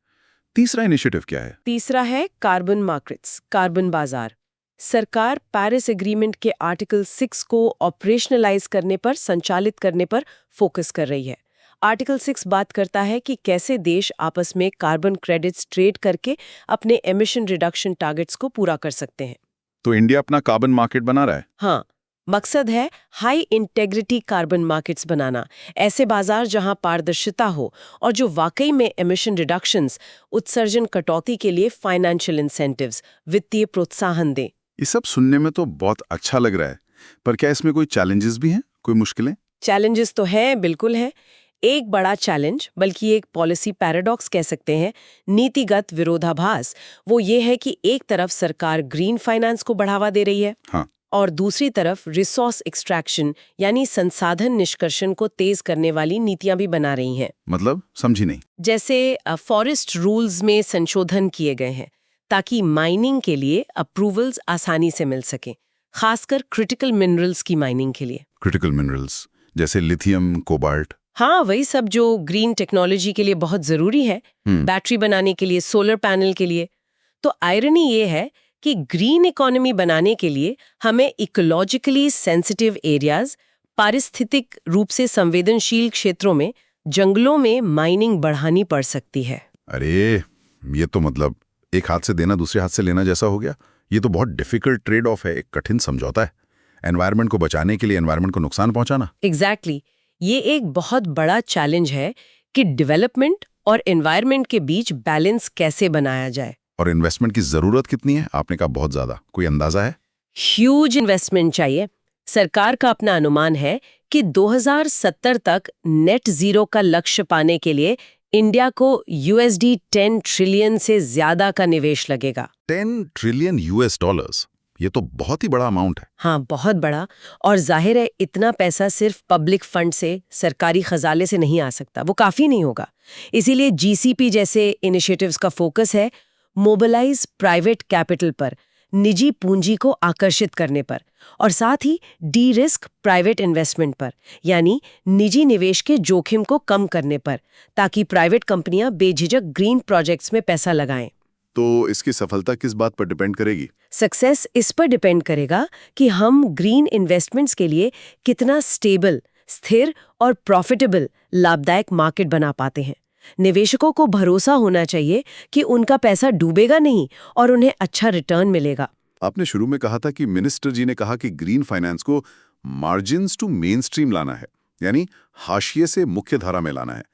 तीसरा इनिशिएटिव क्या है? तीसरा है कार्बन मार्केट्स, कार्बन बाजार। सरकार पेरिस एग्रीमेंट के आर्टिकल 6 को ऑपरेशनलाइज करने पर, संचालित करने पर फोकस कर रही है। आर्टिकल 6 बात करता है कि कैसे देश आपस में कार्बन क्रेडिट्स ट्रेड करके अपने एमिशन रिडक्शन टारगेट्स को पूरा कर सकते हैं। तो इंडिया अपना कार्बन मार्केट बना रहा है? हाँ, मकसद है हाई इंटेग्रिटी कार्बन मार्केट्स बनाना, ऐसे बाजार जहां पारदर्शिता हो और जो वाकई में एमिशन रिडक्शंस, उत्सर्जन कटौती के लिए फाइनेंशियल इंसेंटिव्स, वित्तीय प्रोत्साहन दें। ये सब सुनने में तो बहुत अच्छा लग रहा है, पर क्या इसमें कोई चैलेंजेस भी हैं, कोई मुश्किलें? चैलेंजेस तो हैं, बिल्कुल हैं। एक बड़ा चैलेंज, बल्कि एक पॉलिसी पैराडॉक्स कह सकते हैं, नीतिगत विरोधाभास, वो ये है कि एक तरफ सरकार ग्रीन फाइनेंस को बढ़ावा दे रही है, हाँ, और दूसरी तरफ रिसोर्स एक्सट्रैक्शन यानी संसाधन निष्कर्षण को तेज करने वाली नीतियां भी बना रही हैं। मतलब समझी नहीं। जैसे फॉरेस्ट रूल्स में संशोधन किए गए हैं ताकि माइनिंग के लिए अप्रूवल्स आसानी से मिल सके, खासकर क्रिटिकल मिनरल्स की माइनिंग के लिए। क्रिटिकल मिनरल्स जैसे लिथियम, कोबाल्ट। हाँ, वही सब जो ग्रीन टेक्नोलॉजी के लिए बहुत जरूरी है, बैटरी बनाने के लिए, सोलर पैनल के लिए। तो आयरनी ये है कि ग्रीन इकोनॉमी बनाने के लिए हमें इकोलॉजिकली सेंसिटिव एरियाज, पारिस्थितिक रूप से संवेदनशील क्षेत्रों में, जंगलों में माइनिंग बढ़ानी पड़ सकती है। अरे, ये तो मतलब एक हाथ से देना दूसरे हाथ से लेना जैसा हो गया। ये तो बहुत डिफिकल्ट ट्रेड ऑफ है, एक कठिन समझौता है। एनवायरनमेंट को बचाने के लिए एनवायरनमेंट को नुकसान पहुंचाना। एग्जैक्टली। ये एक बहुत बड़ा चैलेंज है कि डेवलपमेंट और एनवायरनमेंट के बीच बैलेंस कैसे बनाया जाए। और इन्वेस्टमेंट की जरूरत कितनी है? आपने कहा बहुत ज्यादा, कोई अंदाजा है? ह्यूज इन्वेस्टमेंट चाहिए। सरकार का अपना अनुमान है कि 2070 तक नेट जीरो का लक्ष्य पाने के लिए इंडिया को $10 ट्रिलियन से ज्यादा का निवेश लगेगा। 10 ट्रिलियन US डॉलर्स, ये तो बहुत ही बड़ा अमाउंट है। हाँ, बहुत बड़ा। और जाहिर है इतना पैसा सिर्फ पब्लिक फंड से, सरकारी खजाले से नहीं आ सकता, वो काफी नहीं होगा। इसीलिए GCP जैसे इनिशिएटिव्स का फोकस है मोबिलाइज प्राइवेट कैपिटल पर, निजी पूंजी को आकर्षित करने पर, और साथ ही डी रिस्क प्राइवेट इन्वेस्टमेंट पर, यानी निजी निवेश के जोखिम को कम करने पर, ताकि प्राइवेट कंपनियां बेझिझक ग्रीन प्रोजेक्ट्स में पैसा लगाएं। तो इसकी सफलता किस बात पर डिपेंड करेगी? सक्सेस इस पर डिपेंड करेगा कि हम ग्रीन इन्वेस्टमेंट्स के लिए कितना स्टेबल, स्थिर और प्रॉफिटेबल, लाभदायक मार्केट बना पाते हैं। निवेशकों को भरोसा होना चाहिए कि उनका पैसा डूबेगा नहीं और उन्हें अच्छा रिटर्न मिलेगा। आपने शुरू में कहा था कि मिनिस्टर जी ने कहा कि ग्रीन फाइनेंस को मार्जिन्स टू मेन स्ट्रीम लाना है, यानी हाशिए से मुख्य धारा में लाना है।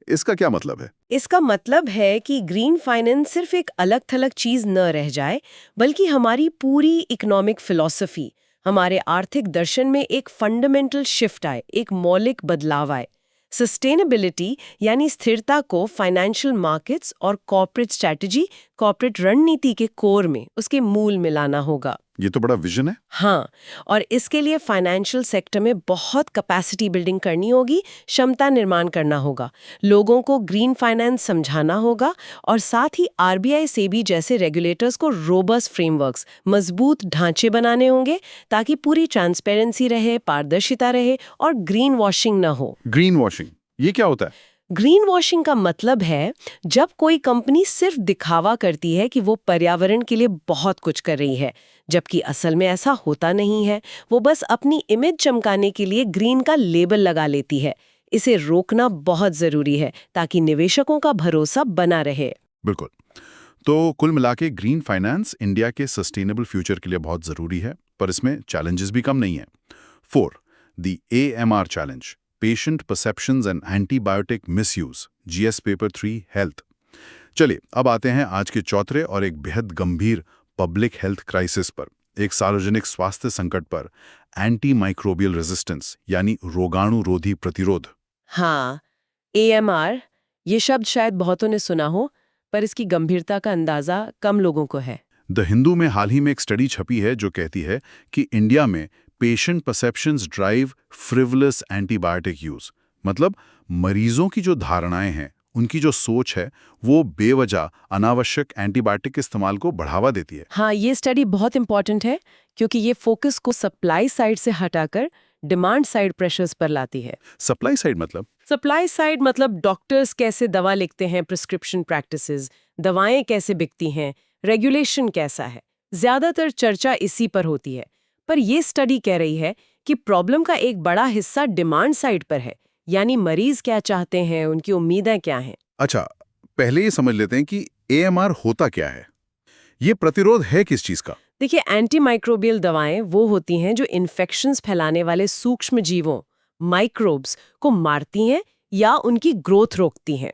इसका क्या मतलब है? इसका मतलब है कि ग्रीन फाइनेंस सिर्फ एक अलग थलग चीज न रह जाए, बल्कि हमारी पूरी इकोनॉमिक फिलॉसफी, हमारे आर्थिक दर्शन में एक फंडामेंटल शिफ्ट आए, एक मौलिक बदलाव आए। सस्टेनेबिलिटी यानी स्थिरता को फाइनेंशियल मार्केट्स और कॉर्पोरेट स्ट्रैटेजी, कॉर्पोरेट रणनीति के कोर में, उसके मूल में लाना होगा। ये तो बड़ा विजन है। हाँ, और इसके लिए फाइनेंशियल सेक्टर में बहुत कैपेसिटी बिल्डिंग करनी होगी, क्षमता निर्माण करना होगा, लोगों को ग्रीन फाइनेंस समझाना होगा, और साथ ही RBI, SEBI जैसे रेगुलेटर्स को रोबस्ट फ्रेमवर्क्स, मजबूत ढांचे बनाने होंगे, ताकि पूरी ट्रांसपेरेंसी रहे, पारदर्शिता रहे और ग्रीन वॉशिंग न हो। ग्रीन वॉशिंग, ये क्या होता है? ग्रीन वॉशिंग का मतलब है जब कोई कंपनी सिर्फ दिखावा करती है कि वो पर्यावरण के लिए बहुत कुछ कर रही है, जबकि असल में ऐसा होता नहीं है। वो बस अपनी इमेज चमकाने के लिए ग्रीन का लेबल लगा लेती है। इसे रोकना बहुत जरूरी है ताकि निवेशकों का भरोसा बना रहे। बिल्कुल। तो कुल मिलाके ग्रीन फाइनेंस इंडिया के सस्टेनेबल फ्यूचर के लिए बहुत जरूरी है, पर इसमें चैलेंजेस भी कम नहीं है। 4. The AMR challenge, patient perceptions and antibiotic misuse, GS paper 3 health. चलिए अब आते हैं आज के चौथे और एक बेहद गंभीर पब्लिक हेल्थ क्राइसिस पर, एक सार्वजनिक स्वास्थ्य संकट पर, एंटी माइक्रोबियल रेजिस्टेंस यानी रोगाणुरोधी प्रतिरोध। हाँ, AMR, ये शब्द शायद बहुतों ने सुना हो, पर इसकी गंभीरता का अंदाजा कम लोगों को है। द हिंदू में हाल ही में एक स्टडी छपी है जो कहती है कि इंडिया में patient perceptions drive frivolous antibiotic use, मतलब मरीजों की जो धारणाएं हैं, उनकी जो सोच है, वो बेवजह अनावश्यक एंटीबायोटिक के इस्तेमाल को बढ़ावा देती है। हाँ, ये स्टडी बहुत इंपॉर्टेंट है क्योंकि ये फोकस को सप्लाई साइड से हटाकर डिमांड साइड प्रेशर्स पर लाती है। सप्लाई साइड मतलब? सप्लाई साइड मतलब डॉक्टर्स कैसे दवा लिखते हैं, प्रिस्क्रिप्शन प्रैक्टिसेस, दवाएं कैसे बिकती हैं, रेगुलेशन कैसा है। ज्यादातर चर्चा इसी पर होती है। पर ये स्टडी कह रही है कि प्रॉब्लम का एक बड़ा हिस्सा डिमांड साइड पर है, यानी मरीज क्या चाहते हैं, उनकी उम्मीदें क्या हैं। अच्छा, पहले ये समझ लेते हैं कि एएमआर होता क्या है। ये प्रतिरोध है किस चीज का? देखिए, एंटीमाइक्रोबियल दवाएं वो होती हैं जो इन्फेक्शंस फैलाने वाले सूक्ष्म जीवों, माइक्रोब्स को मारती हैं या उनकी ग्रोथ रोकती हैं।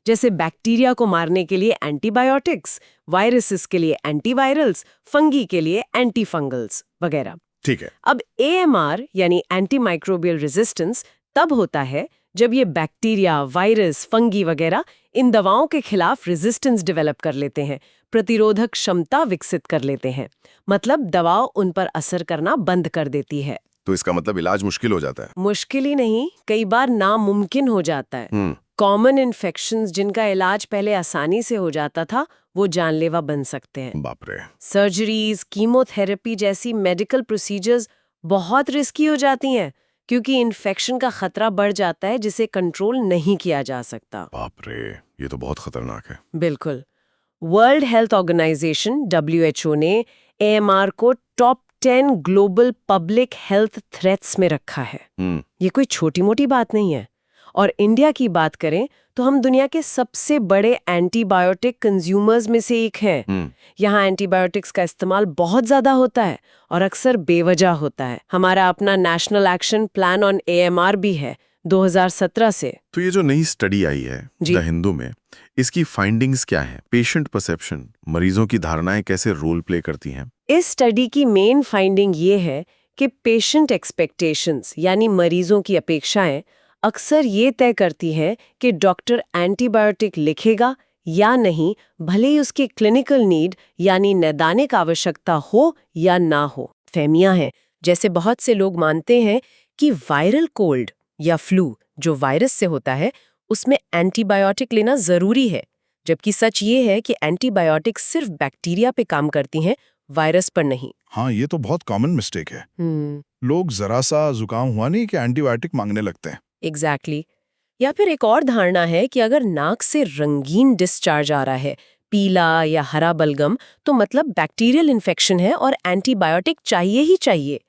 जैसे बैक्टीरिया को मारने के लिए एंटीबायोटिक्स, वायरसेस के लिए एंटीवायरल्स, फंगी के लिए एंटीफंगल्स वगैरह। ठीक है। अब एएमआर यानी एंटीमाइक्रोबियल रेजिस्टेंस तब होता है जब ये बैक्टीरिया, वायरस, फंगी वगैरह इन दवाओं के खिलाफ रेजिस्टेंस डेवलप कर लेते हैं, प्रतिरोधक क्षमता विकसित कर लेते हैं। मतलब दवा उन पर असर करना बंद कर देती है। तो इसका मतलब इलाज मुश्किल हो जाता है? मुश्किल ही नहीं, कई बार नामुमकिन हो जाता है। कॉमन इन्फेक्शंस जिनका इलाज पहले आसानी से हो जाता था, वो जानलेवा बन सकते हैं। बाप रे। सर्जरीज, कीमोथेरेपी जैसी मेडिकल प्रोसीजर्स बहुत रिस्की हो जाती हैं क्योंकि इन्फेक्शन का खतरा बढ़ जाता है जिसे कंट्रोल नहीं किया जा सकता। बाप रे, ये तो बहुत खतरनाक है। बिल्कुल। वर्ल्ड हेल्थ ऑर्गेनाइजेशन WHO ने AMR को top 10 global public health threats में रखा है। ये कोई छोटी मोटी बात नहीं है। और इंडिया की बात करें तो हम दुनिया के सबसे बड़े एंटीबायोटिक कंज्यूमर्स में से एक हैं। यहाँ एंटीबायोटिक्स का इस्तेमाल बहुत ज्यादा होता है और अक्सर बेवजह होता है। हमारा अपना national action plan on AMR भी है 2017 से। तो ये जो नई स्टडी आई है जी। द हिंदू में, इसकी फाइंडिंग्स क्या है? पेशेंट परसेप्शन, मरीजों की धारणाएं कैसे रोल प्ले करती हैं? इस स्टडी की मेन फाइंडिंग ये है कि पेशेंट एक्सपेक्टेशंस यानी मरीजों की अपेक्षाएं अक्सर ये तय करती हैं कि डॉक्टर एंटीबायोटिक लिखेगा या नहीं, भले ही उसकी क्लिनिकल नीड यानी नैदानिक आवश्यकता हो या ना हो। फहमियां हैं, जैसे बहुत से लोग मानते हैं कि वायरल कोल्ड या फ्लू जो वायरस से होता है उसमें एंटीबायोटिक लेना जरूरी है, जबकि सच ये है कि एंटीबायोटिक सिर्फ बैक्टीरिया पे काम करती हैं, वायरस पर नहीं। हाँ, ये तो बहुत कॉमन मिस्टेक है। लोग जरा सा जुकाम हुआ नहीं कि एंटीबायोटिक मांगने लगते हैं। एग्जैक्टली। या फिर एक और धारणा है कि अगर नाक से रंगीन डिस्चार्ज आ रहा है, पीला या हरा बलगम, तो मतलब बैक्टीरियल इन्फेक्शन है और एंटीबायोटिक चाहिए ही चाहिए,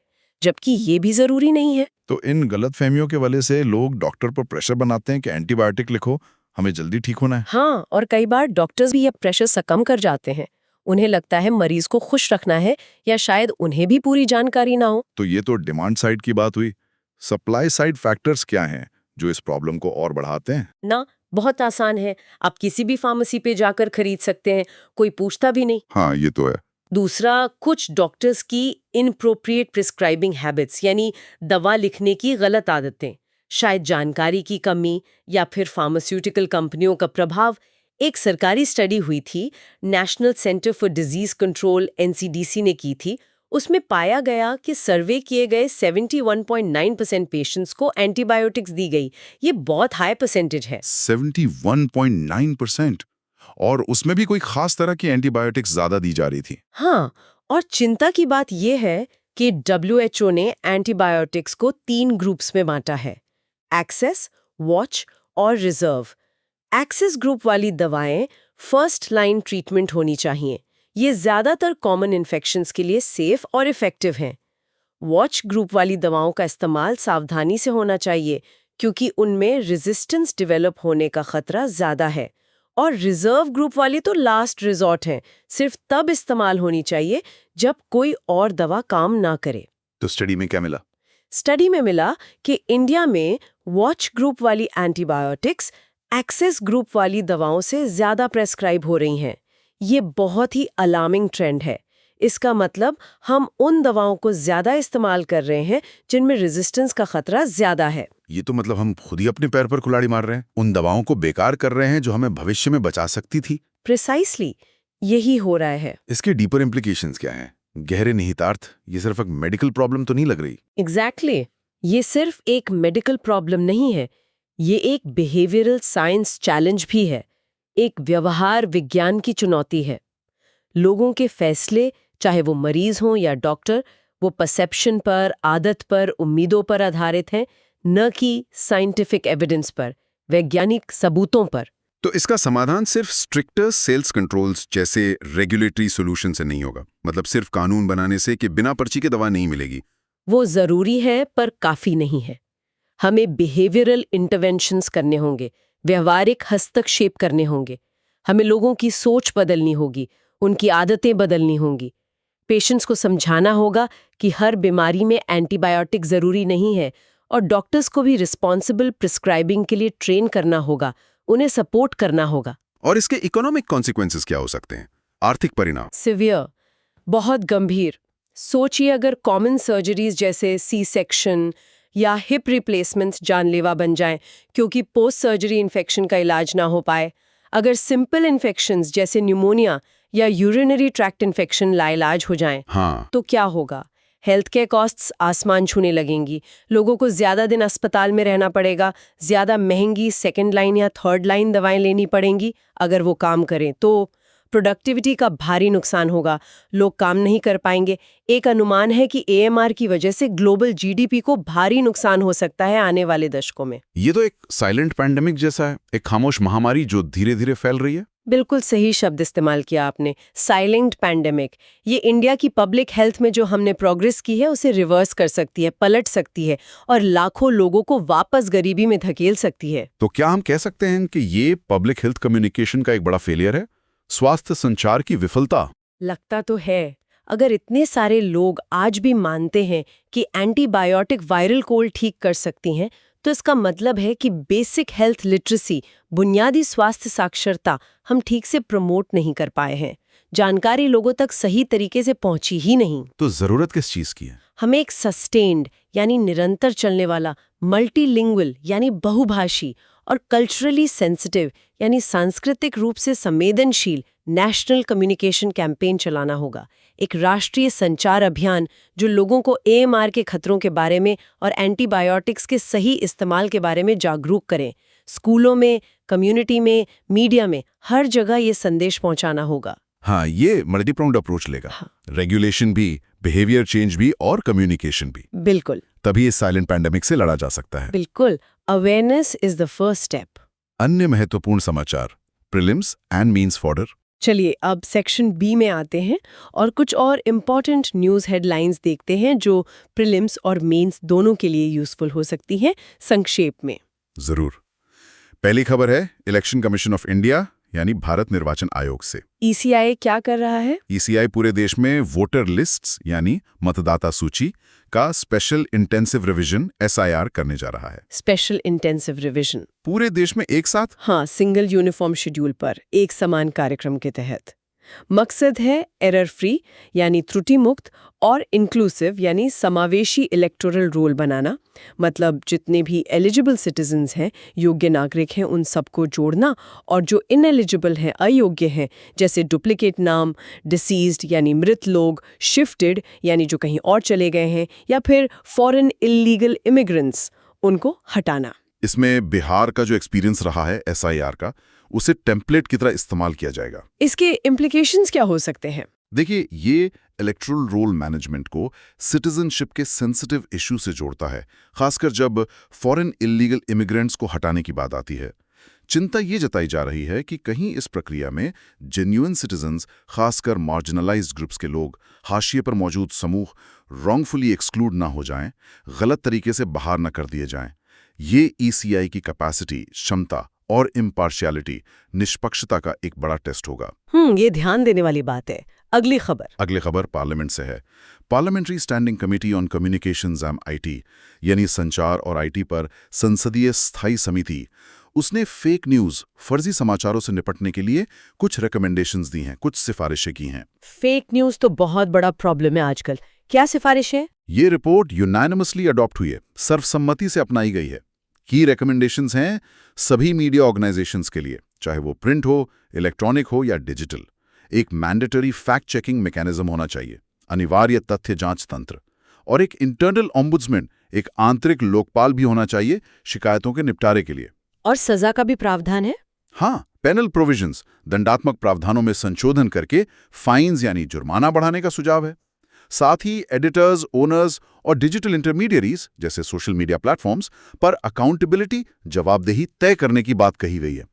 जबकि ये भी जरूरी नहीं है। तो इन गलतफहमियों के वजह से लोग डॉक्टर पर प्रेशर बनाते हैं कि एंटीबायोटिक लिखो, हमें जल्दी ठीक होना है। हाँ, और कई बार डॉक्टर्स भी ये प्रेशर से कम कर जाते हैं। उन्हें लगता है मरीज को खुश रखना है या शायद उन्हें भी पूरी जानकारी ना हो। तो ये तो डिमांड साइड की बात हुई। सप्लाई साइड फैक्टर्स क्या हैं जो इस प्रॉब्लम को और बढ़ाते हैं? ना, बहुत आसान है, आप किसी भी फार्मेसी पे जाकर खरीद सकते हैं, कोई पूछता भी नहीं। हाँ, ये तो है। दूसरा, कुछ डॉक्टर्स की इनप्रोप्रिएट प्रिस्क्राइबिंग हैबिट्स यानी दवा लिखने की गलत आदतें, शायद जानकारी की कमी या फिर फार्मास्यूटिकल कंपनियों का प्रभाव। एक सरकारी स्टडी हुई थी, national centre for disease control NCDC ने की थी। उसमें पाया गया कि सर्वे किए गए 71.9% पेशेंट्स को एंटीबायोटिक्स दी गई। ये बहुत हाई परसेंटेज है। 71.9%। और उसमें भी कोई खास तरह की एंटीबायोटिक्स ज्यादा दी जा रही थी। हाँ, और चिंता की बात यह है कि WHO ने एंटीबायोटिक्स को 3 ग्रुप्स में बांटा है: एक्सेस, वॉच और रिजर्व। एक्सेस ग्रुप वाली दवाएं फर्स्ट लाइन ट्रीटमेंट होनी चाहिए। ये ज्यादातर कॉमन इन्फेक्शंस के लिए सेफ और इफेक्टिव हैं। वॉच ग्रुप वाली दवाओं का इस्तेमाल सावधानी से होना चाहिए क्योंकि उनमें रेजिस्टेंस डेवलप होने का खतरा ज्यादा है। और रिजर्व ग्रुप वाली तो लास्ट रिजॉर्ट हैं, सिर्फ तब इस्तेमाल होनी चाहिए जब कोई और दवा काम ना करे। तो स्टडी में क्या मिला? स्टडी में मिला कि इंडिया में वॉच ग्रुप वाली एंटीबायोटिक्स एक्सेस ग्रुप वाली दवाओं से ज्यादा प्रेस्क्राइब हो रही हैं। ये बहुत ही अलार्मिंग ट्रेंड है। इसका मतलब हम उन दवाओं को ज्यादा इस्तेमाल कर रहे हैं जिनमें रेजिस्टेंस का खतरा ज्यादा है। ये तो मतलब हम खुद ही अपने पैर पर कुल्हाड़ी मार रहे हैं, उन दवाओं को बेकार कर रहे हैं जो हमें भविष्य में बचा सकती थी। प्रिसाइसली यही हो रहा है। इसके डीपर इम्प्लीकेशंस क्या हैं? गहरे निहितार्थ, ये सिर्फ एक मेडिकल प्रॉब्लम तो नहीं लग रही? एग्जैक्टली। ये सिर्फ एक मेडिकल प्रॉब्लम नहीं है, ये एक बिहेवियरल साइंस चैलेंज भी है, एक व्यवहार विज्ञान की चुनौती है। लोगों के फैसले, चाहे वो मरीज हों या डॉक्टर, वो परसेप्शन पर, आदत पर, उम्मीदों पर आधारित हैं, न कि साइंटिफिक एविडेंस पर, वैज्ञानिक सबूतों पर। तो इसका समाधान सिर्फ स्ट्रिक्टर सेल्स कंट्रोल्स जैसे रेगुलेटरी सॉल्यूशन से नहीं होगा, मतलब सिर्फ कानून बनाने से कि बिना पर्ची के दवा नहीं मिलेगी। वो जरूरी है पर काफी नहीं है। हमें बिहेवियरल इंटरवेंशंस करने होंगे, व्यवहारिक हस्तक्षेप करने होंगे। हमें लोगों की सोच बदलनी होगी, उनकी आदतें बदलनी होंगी। पेशेंट्स को समझाना होगा कि हर बीमारी में एंटीबायोटिक जरूरी नहीं है, और डॉक्टर्स को भी रिस्पॉन्सिबल प्रिस्क्राइबिंग के लिए ट्रेन करना होगा, उन्हें सपोर्ट करना होगा। और इसके इकोनॉमिक कॉन्सिक्वेंसेस क्या हो सकते हैं? आर्थिक परिणाम सिवियर, बहुत गंभीर। सोचिए अगर कॉमन सर्जरीज जैसे सी सेक्शन या हिप रिप्लेसमेंट्स जानलेवा बन जाएं क्योंकि पोस्ट सर्जरी इन्फेक्शन का इलाज ना हो पाए। अगर सिंपल इन्फेक्शंस जैसे न्यूमोनिया या यूरिनरी ट्रैक्ट इन्फेक्शन लाइलाज हो जाएं, हाँ, तो क्या होगा? हेल्थ केयर कॉस्ट्स आसमान छूने लगेंगी। लोगों को ज्यादा दिन अस्पताल में रहना पड़ेगा, ज्यादा महंगी सेकेंड लाइन या थर्ड लाइन दवाएं लेनी पड़ेंगी। अगर वो काम करें तो प्रोडक्टिविटी का भारी नुकसान होगा, लोग काम नहीं कर पाएंगे। एक अनुमान है कि AMR की वजह से ग्लोबल GDP को भारी नुकसान हो सकता है आने वाले दशकों में। ये तो एक साइलेंट पैंडेमिक जैसा है, एक खामोश महामारी जो धीरे धीरे फैल रही है। बिल्कुल सही शब्द इस्तेमाल किया आपने, साइलेंट पैंडेमिक। ये इंडिया की पब्लिक हेल्थ में जो हमने प्रोग्रेस की है उसे रिवर्स कर सकती है, पलट सकती है, और लाखों लोगों को वापस गरीबी में धकेल सकती है। तो क्या हम कह सकते हैं कि ये पब्लिक हेल्थ कम्युनिकेशन का एक बड़ा फेलियर है, स्वास्थ्य संचार की विफलता? लगता तो है। अगर इतने सारे लोग आज भी मानते हैं कि एंटीबायोटिक वायरल कोल्ड ठीक कर सकती हैं, तो इसका मतलब है कि बेसिक हेल्थ लिटरेसी, बुनियादी स्वास्थ्य साक्षरता हम ठीक से प्रमोट नहीं कर पाए हैं। जानकारी लोगों तक सही तरीके से पहुंची ही नहीं। तो जरूरत किस चीज की है? हमें एक सस्टेन्ड यानी निरंतर चलने वाला, मल्टीलिंगुअल यानी बहुभाषी, और कल्चरली सेंसिटिव यानी सांस्कृतिक रूप से संवेदनशील नेशनल कम्युनिकेशन कैंपेन चलाना होगा। एक राष्ट्रीय संचार अभियान जो लोगों को AMR के खतरों के बारे में और एंटीबायोटिक्स के सही इस्तेमाल के बारे में जागरूक करें। स्कूलों में, कम्युनिटी में, मीडिया में, हर जगह ये संदेश पहुंचाना होगा। हाँ, ये मल्टीप्रोंग्ड अप्रोच लेगा। रेगुलेशन भी, बिहेवियर चेंज भी और कम्युनिकेशन भी। बिल्कुल तभी इस साइलेंट पैंडेमिक से लड़ा जा सकता है। बिल्कुल, awareness is the first step. अन्य महत्वपूर्ण समाचार, प्रीलिम्स एंड मीन्स फॉर्डर। चलिए अब सेक्शन B में आते हैं और कुछ और इम्पॉर्टेंट न्यूज़ हेडलाइंस देखते हैं जो प्रीलिम्स और मेंस दोनों के लिए यूजफुल हो सकती हैं, संक्षेप में। जरूर। पहली खबर है इलेक्शन कमीशन ऑफ इंडिया यानी भारत निर्वाचन आयोग से। ECI क्या कर रहा है? ECI पूरे देश में वोटर लिस्ट्स यानी मतदाता सूची का स्पेशल इंटेंसिव रिवीजन SIR करने जा रहा है। Special intensive revision. पूरे देश में एक साथ? हाँ, सिंगल यूनिफॉर्म शेड्यूल पर एक समान कार्यक्रम के तहत। मकसद है एरर फ्री यानी त्रुटि मुक्त और इंक्लूसिव यानी समावेशी इलेक्टोरल रोल बनाना। मतलब जितने भी एलिजिबल सिटीजन्स हैं, योग्य नागरिक हैं, उन सबको जोड़ना, और जो इनएलिजिबल हैं, अयोग्य हैं, जैसे डुप्लीकेट नाम, डिसीज्ड यानी मृत लोग, शिफ्टेड यानी जो कहीं और चले गए हैं, या फिर फॉरेन इलीगल इमिग्रेंट्स, उनको हटाना। इसमें बिहार का जो एक्सपीरियंस रहा है SIR का, उसे टेम्पलेट की तरह इस्तेमाल किया जाएगा। इसके इम्प्लीकेशंस क्या हो सकते हैं? देखिए, ये इलेक्टोरल रोल मैनेजमेंट को सिटीजनशिप के सेंसिटिव इशू से जोड़ता है, खासकर जब फॉरेन इलीगल इमिग्रेंट्स को हटाने की बात आती है। चिंता ये जताई जा रही है कि कहीं इस प्रक्रिया में जेन्युइन सिटीजन्स, खासकर मार्जिनलाइज्ड ग्रुप्स के लोग, हाशिए पर मौजूद समूह रॉन्गफुली एक्सक्लूड ना हो जाएं, गलत तरीके से बाहर न कर दिए जाएं। ये ECI की कैपेसिटी, क्षमता और इम्पार्शियलिटी, निष्पक्षता का एक बड़ा टेस्ट होगा। ये ध्यान देने वाली बात है। अगली खबर पार्लियामेंट से है। Parliamentary standing committee on communications and IT यानी संचार और IT पर संसदीय स्थायी समिति, उसने फेक न्यूज, फर्जी समाचारों से निपटने के लिए कुछ रिकमेंडेशंस दी हैं, कुछ सिफारिशें की हैं। फेक न्यूज तो बहुत बड़ा प्रॉब्लम है आजकल। क्या सिफारिशें? ये रिपोर्ट यूनानिमसली अडॉप्ट हुई है, सर्वसम्मति से अपनाई गई है। की रिकमेंडेशंस हैं सभी मीडिया ऑर्गेनाइजेशंस के लिए, चाहे वो प्रिंट हो, इलेक्ट्रॉनिक हो या डिजिटल। एक मैंडेटरी फैक्ट चेकिंग मैकेनिज्म होना चाहिए, अनिवार्य तथ्य जांच तंत्र, और एक इंटरनल ओम्बुड्समैन, एक आंतरिक लोकपाल भी होना चाहिए शिकायतों के निपटारे के लिए। और सजा का भी प्रावधान है? हाँ, पेनल प्रोविजंस, दंडात्मक प्रावधानों में संशोधन करके फाइन्स यानी जुर्माना बढ़ाने का सुझाव है। साथ ही एडिटर्स, ओनर्स और डिजिटल इंटरमीडियरीज जैसे सोशल मीडिया प्लेटफॉर्म्स पर अकाउंटेबिलिटी, जवाबदेही तय करने की बात कही गई है।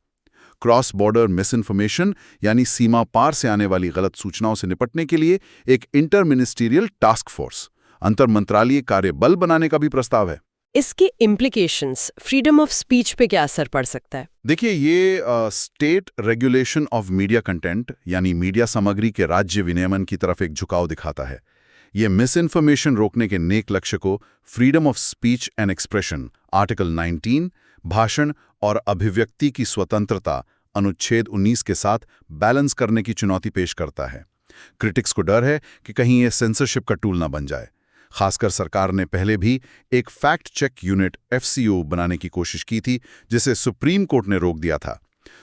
क्रॉस बॉर्डर मिस इन्फॉर्मेशन यानी सीमा पार से आने वाली गलत सूचनाओं से निपटने के लिए एक इंटर मिनिस्टीरियल टास्क फोर्स, अंतर मंत्रालयीय कार्यबल बनाने का भी प्रस्ताव है। इसके इम्प्लीकेशंस फ्रीडम ऑफ स्पीच पे क्या असर पड़ सकता है? देखिए, ये state regulation of media content यानी मीडिया सामग्री के राज्य विनियमन की तरफ एक झुकाव दिखाता है। ये मिस इन्फॉर्मेशन रोकने के नेक लक्ष्य को freedom of speech and expression article 19, भाषण और अभिव्यक्ति की स्वतंत्रता अनुच्छेद 19 के साथ बैलेंस करने की चुनौती पेश करता है। क्रिटिक्स को डर है कि कहीं ये सेंसरशिप का टूल ना बन जाए। खासकर सरकार ने पहले भी एक फैक्ट चेक यूनिट FCO बनाने की कोशिश की थी, जिसे सुप्रीम कोर्ट ने रोक दिया था।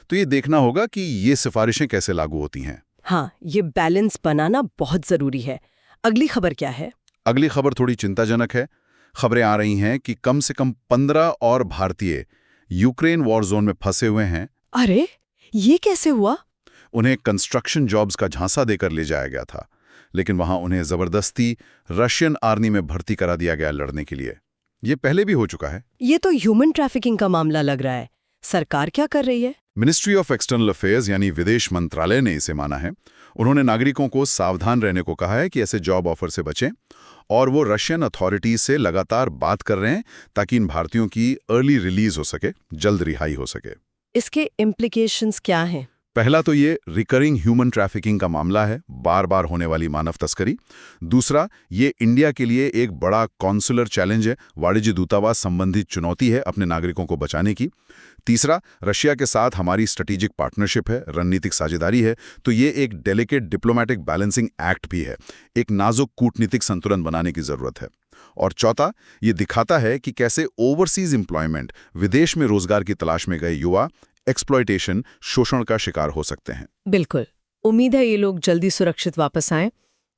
तो ये देखना होगा कि ये सिफारिशें कैसे लागू होती हैं। हाँ, ये बैलेंस बनाना बहुत जरूरी है। अगली खबर क्या है? अगली खबर थोड़ी चिंताजनक है। खबरें आ रही हैं कि कम से कम 15 और भारतीय यूक्रेन वॉर जोन में फंसे हुए हैं। अरे, ये कैसे हुआ? उन्हें कंस्ट्रक्शन जॉब्स का झांसा देकर ले जाया गया था, लेकिन वहां उन्हें जबरदस्ती रशियन आर्मी में भर्ती करा दिया गया लड़ने के लिए। ये पहले भी हो चुका है। ये तो ह्यूमन ट्रैफिकिंग का मामला लग रहा है। सरकार क्या कर रही है? मिनिस्ट्री ऑफ एक्सटर्नल अफेयर्स यानी विदेश मंत्रालय ने इसे माना है। उन्होंने नागरिकों को सावधान रहने को कहा है कि ऐसे जॉब ऑफर से बचें, और वो रशियन अथॉरिटीज से लगातार बात कर रहे हैं ताकि इन भारतीयों की अर्ली रिलीज हो सके, जल्द रिहाई हो सके। इसके इम्प्लीकेशंस क्या हैं? पहला तो ये रिकरिंग ह्यूमन ट्रैफिकिंग का मामला है, बार बार होने वाली मानव तस्करी। दूसरा, ये इंडिया के लिए एक बड़ा कॉन्सुलर चैलेंज है, वाणिज्य दूतावास संबंधित चुनौती है अपने नागरिकों को बचाने की। तीसरा, रशिया के साथ हमारी स्ट्रेटेजिक पार्टनरशिप है, रणनीतिक साझेदारी है, तो ये एक डेलिकेट डिप्लोमेटिक बैलेंसिंग एक्ट भी है, एक नाजुक कूटनीतिक संतुलन बनाने की जरूरत है। और चौथा, ये दिखाता है कि कैसे ओवरसीज एम्प्लॉयमेंट, विदेश में रोजगार की तलाश में गए युवा एक्सप्लॉयटेशन, शोषण का शिकार हो सकते हैं। बिल्कुल, उम्मीद है ये लोग जल्दी सुरक्षित वापस आएं।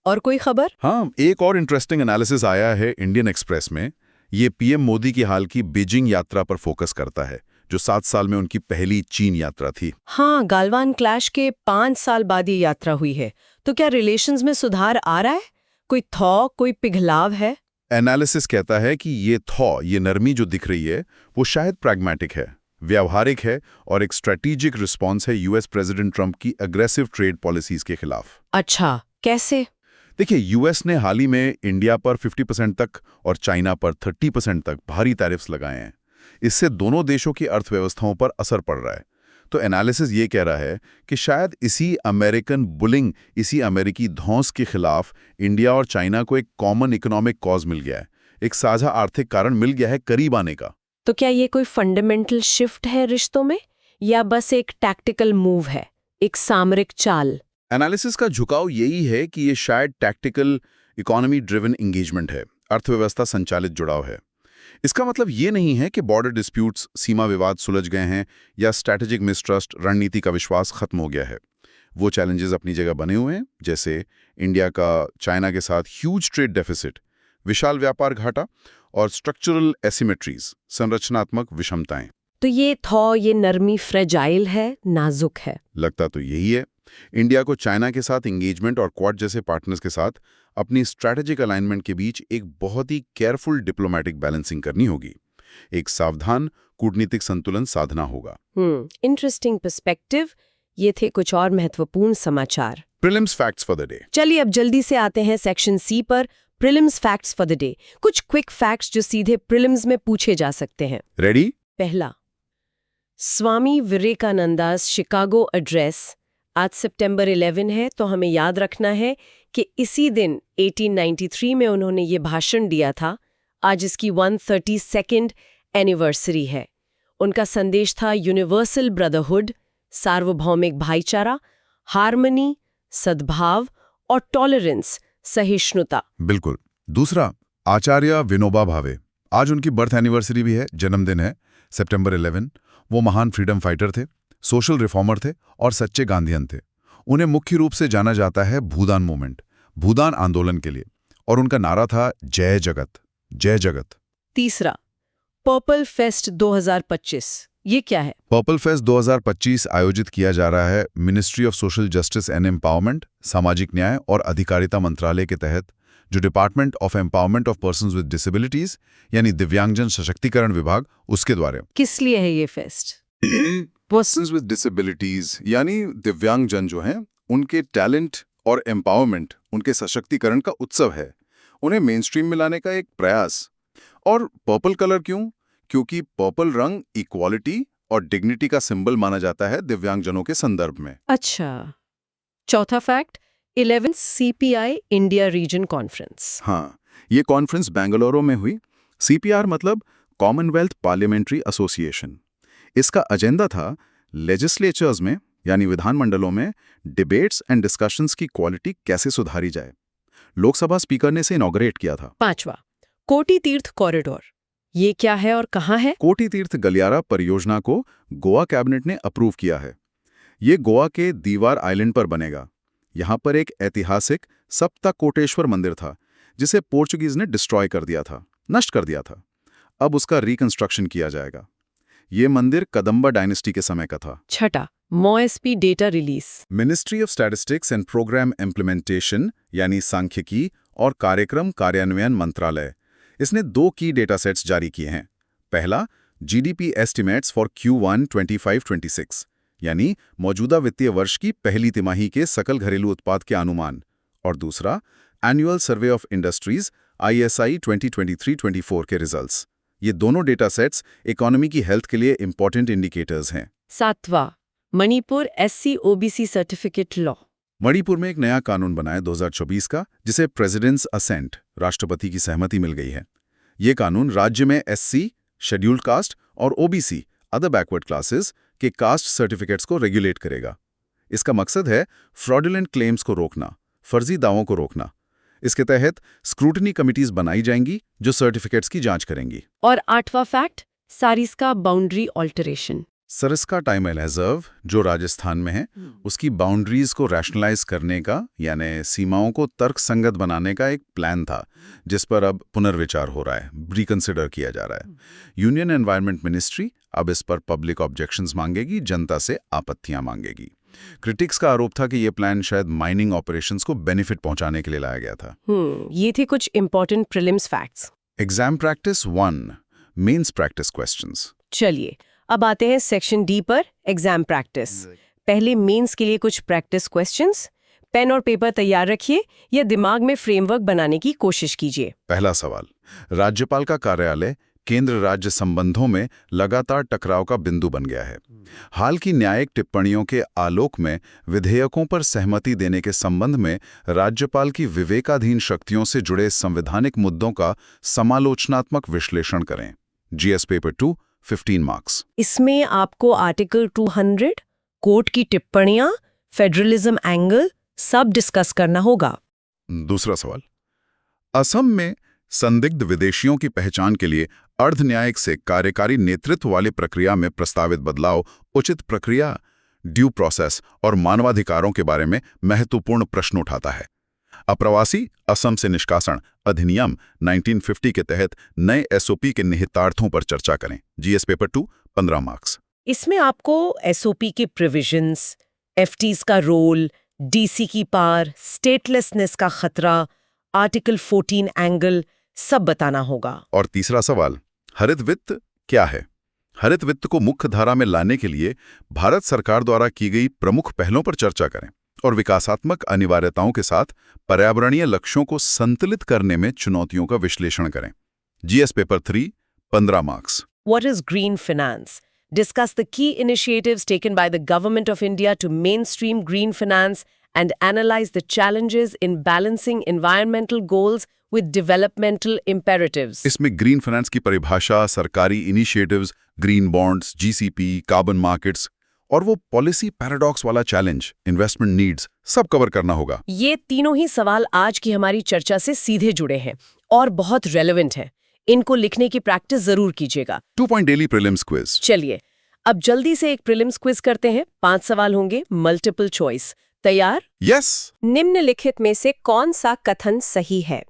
और कोई खबर? हाँ, एक और इंटरेस्टिंग एनालिसिस आया है इंडियन एक्सप्रेस में। ये पीएम मोदी की हाल की बीजिंग यात्रा पर फोकस करता है, जो 7 साल में उनकी पहली चीन यात्रा थी। हाँ, गालवान क्लैश के 5 साल बाद ये यात्रा हुई है। तो क्या रिलेशंस में सुधार आ रहा है? कोई थॉ, कोई पिघलाव है? एनालिसिस कहता है कि ये नरमी जो दिख रही है वो शायद प्रैग्मेटिक है, व्यावहारिक है और एक स्ट्रेटेजिक रिस्पॉन्स है यूएस प्रेसिडेंट ट्रंप की अग्रेसिव ट्रेड पॉलिसीज के खिलाफ। अच्छा, कैसे? देखिए, यूएस ने हाल ही में इंडिया पर 50% तक और चाइना पर 30% तक भारी टैरिफ्स लगाए हैं। इससे दोनों देशों की अर्थव्यवस्थाओं पर असर पड़ रहा है। तो एनालिसिस ये कह रहा है कि शायद इसी अमेरिकन बुलिंग, इसी अमेरिकी धौंस के खिलाफ इंडिया और चाइना को एक कॉमन इकोनॉमिक कॉज मिल गया है, एक साझा आर्थिक कारण मिल गया है करीब आने का। तो क्या ये कोई फंडामेंटल शिफ्ट है रिश्तों में, या बस एक टैक्टिकल मूव है, एक सामरिक चाल? एनालिसिस का झुकाव यही है कि ये शायद टैक्टिकल इकोनॉमी ड्रिवन एंगेजमेंट है, अर्थव्यवस्था संचालित जुड़ाव है। इसका मतलब ये नहीं है कि बॉर्डर डिस्प्यूट्स, सीमा विवाद सुलझ गए हैं या स्ट्रैटेजिक मिसट्रस्ट, रणनीति का विश्वास खत्म हो गया है। वो चैलेंजेस अपनी जगह बने हुए हैं, जैसे इंडिया का चाइना के साथ ह्यूज ट्रेड डेफिसिट, विशाल व्यापार घाटा और स्ट्रक्चरल एसिमेट्रीज, संरचनात्मक विषमताएं। तो ये थॉ, ये नरमी फ्रेजाइल है, नाजुक है। लगता तो यही है। इंडिया को चाइना के साथ एंगेजमेंट और क्वाड जैसे पार्टनर्स के साथ अपनी स्ट्रैटेजिक अलाइनमेंट के बीच एक बहुत ही केयरफुल डिप्लोमेटिक बैलेंसिंग करनी होगी। एक सावधान कूटनीतिक संतुलन साधना होगा। Interesting perspective. ये थे कुछ और महत्वपूर्ण समाचार। Prelims facts for the day. चलिए अब जल्दी से आते हैं सेक्शन सी पर, prelims facts for the day. कुछ क्विक फैक्ट्स जो सीधे प्रीलिम्स में पूछे जा सकते हैं। रेडी? पहला, स्वामी विवेकानंदास शिकागो एड्रेस आज सितंबर 11 है, तो हमें याद रखना है कि इसी दिन 1893 में उन्होंने ये भाषण दिया था। आज इसकी 132nd एनिवर्सरी है। उनका संदेश था यूनिवर्सल ब्रदरहुड, सार्वभौमिक भाईचारा, हार्मनी, सद्भाव और टॉलरेंस, सहिष्णुता। बिल्कुल। दूसरा, आचार्य विनोबा भावे। आज उनकी बर्थ एनिवर्सरी भी है, जन्मदिन है, सितंबर 11। वो महान फ्रीडम फाइटर थे, सोशल रिफॉर्मर थे और सच्चे गांधीयन थे। उन्हें मुख्य रूप से जाना जाता है भूदान मूवमेंट, भूदान आंदोलन के लिए, और उनका नारा था जय जगत, जय जगत। तीसरा, पर्पल फेस्ट 2025, ये क्या है? पर्पल फेस्ट 2025 आयोजित किया जा रहा है ministry of social justice and empowerment, सामाजिक न्याय और अधिकारिता मंत्रालय के तहत, जो department of empowerment of persons with disabilities यानी दिव्यांगजन सशक्तिकरण विभाग, उसके द्वारा। किस लिए है ये फेस्ट? पर्सन्स विद डिसेबिलिटीज यानी दिव्यांगजन जो हैं, उनके टैलेंट और एम्पावरमेंट, उनके सशक्तिकरण का उत्सव है, उन्हें मेन स्ट्रीम में लाने का एक प्रयास। और पर्पल कलर क्यों? क्योंकि पर्पल रंग इक्वालिटी और डिग्निटी का सिंबल माना जाता है दिव्यांगजनों के संदर्भ में। अच्छा। चौथा fact, 11th CPI India region conference. हाँ, ये कॉन्फ्रेंस बेंगलुरु में हुई। CPR मतलब कॉमनवेल्थ पार्लियामेंट्री एसोसिएशन। इसका एजेंडा था लेजिस्लेचर्स में यानी विधानमंडलों में डिबेट्स एंड डिस्कशंस की क्वालिटी कैसे सुधारी जाए। लोकसभा स्पीकर ने इसे इनॉग्रेट किया था। पांचवा, कोटी तीर्थ कॉरिडोर, ये क्या है और कहाँ है? कोटी तीर्थ गलियारा परियोजना को गोवा कैबिनेट ने अप्रूव किया है। ये गोवा के दीवार आइलैंड पर बनेगा। यहाँ पर एक ऐतिहासिक सप्तकोटेश्वर मंदिर था, जिसे पोर्चुगीज ने डिस्ट्रॉय कर दिया था, नष्ट कर दिया था। अब उसका रिकंस्ट्रक्शन किया जाएगा। ये मंदिर कदंबा डायनेस्टी के समय का था। छठा, MoSP data release. Ministry of statistics and programme implementation यानी सांख्यिकी और कार्यक्रम कार्यान्वयन मंत्रालय, इसने 2 की डेटा सेट्स जारी किए हैं। पहला, GDP एस्टिमेट्स फॉर Q1 25-26 यानी मौजूदा वित्तीय वर्ष की पहली तिमाही के सकल घरेलू उत्पाद के अनुमान, और दूसरा, annual survey of industries ISI 2023-24 के रिजल्ट्स। ये दोनों डेटा सेट्स इकोनॉमी की हेल्थ के लिए इंपॉर्टेंट इंडिकेटर्स हैं। सातवां, Manipur SC OBC certificate law. Manipur में एक नया कानून बना है 2024 का, जिसे प्रेसिडेंट्स असेंट, राष्ट्रपति की सहमति मिल गई है। ये कानून राज्य में SC, शेड्यूल्ड कास्ट और OBC, अदर बैकवर्ड क्लासेस के कास्ट सर्टिफिकेट्स को रेगुलेट करेगा। इसका मकसद है फ्रॉडुलेंट क्लेम्स को रोकना, फर्जी दावों को रोकना। इसके तहत स्क्रूटनी कमिटीज बनाई जाएंगी जो सर्टिफिकेट्स की जांच करेंगी। और आठवां fact, Sariska boundary alteration. Sariska Tymal reserve जो राजस्थान में है, उसकी बाउंड्रीज को रैशनलाइज करने का यानी सीमाओं को तर्कसंगत बनाने का एक प्लान था, जिस पर अब पुनर्विचार हो रहा है, रिकंसिडर किया जा रहा है। यूनियन एनवायरनमेंट मिनिस्ट्री अब इस पर पब्लिक ऑब्जेक्शंस मांगेगी, जनता से आपत्तियां मांगेगी। क्रिटिक्स का आरोप था कि यह प्लान शायद माइनिंग ऑपरेशंस को बेनिफिट पहुंचाने के लिए लाया गया था। ये थे कुछ important prelims facts. Exam practice 1, mains practice questions. चलिए अब आते हैं सेक्शन डी पर, एग्जाम प्रैक्टिस। पहले मेंस के लिए कुछ प्रैक्टिस क्वेश्चंस। पेन और पेपर तैयार रखिए या दिमाग में फ्रेमवर्क बनाने की कोशिश कीजिए। पहला सवाल, राज्यपाल का कार्यालय केंद्र राज्य संबंधों में लगातार टकराव का बिंदु बन गया है। हाल की न्यायिक टिप्पणियों के आलोक में विधेयकों पर सहमति देने के संबंध में राज्यपाल की विवेकाधीन शक्तियों से जुड़े संवैधानिक मुद्दों का समालोचनात्मक विश्लेषण करें। GS paper 2, 15 marks. इसमें आपको आर्टिकल 200, कोर्ट की टिप्पणियां, फेडरलिज्म एंगल सब डिस्कस करना होगा। दूसरा सवाल, असम में संदिग्ध विदेशियों की पहचान के लिए अर्धन्यायिक से कार्यकारी नेतृत्व वाली प्रक्रिया में प्रस्तावित बदलाव उचित प्रक्रिया, ड्यू प्रोसेस और मानवाधिकारों के बारे में महत्वपूर्ण प्रश्न उठाता है। अप्रवासी असम से निष्कासन अधिनियम 1950 के तहत नए SOP के निहितार्थों पर चर्चा करें। GS paper 2, 15 marks. इसमें आपको SOP के प्रोविजंस, FTs का रोल, DC की पार, स्टेटलेसनेस का खतरा, आर्टिकल 14 एंगल सब बताना होगा। और तीसरा सवाल, हरित वित्त क्या है? हरित वित्त को मुख्य धारा में लाने के लिए भारत सरकार द्वारा की गई प्रमुख पहलों पर चर्चा करें और विकासात्मक अनिवार्यताओं के साथ पर्यावरणीय लक्ष्यों को संतुलित करने में चुनौतियों का विश्लेषण करें। GS paper 3, 15 marks. What is green finance? Discuss the key initiatives taken by the Government of India to mainstream green finance and analyze the challenges in balancing environmental goals with developmental imperatives. इसमें ग्रीन फाइनेंस की परिभाषा, सरकारी initiatives, green bonds, GCP, carbon markets और वो पॉलिसी पैराडॉक्स वाला चैलेंज, इन्वेस्टमेंट नीड्स, सब कवर करना होगा। ये तीनों ही सवाल आज की हमारी चर्चा से सीधे जुड़े हैं और बहुत रेलेवेंट हैं। इनको लिखने की प्रैक्टिस जरूर कीजिएगा। 2 पॉइंट डेली प्रीलिम्स क्विज। चलिए अब जल्दी से एक प्रीलिम्स क्विज करते हैं। 5 सवाल होंगे, मल्टीपल चॉइस। तैयार? यस। निम्नलिखित में से कौन सा कथन सही है?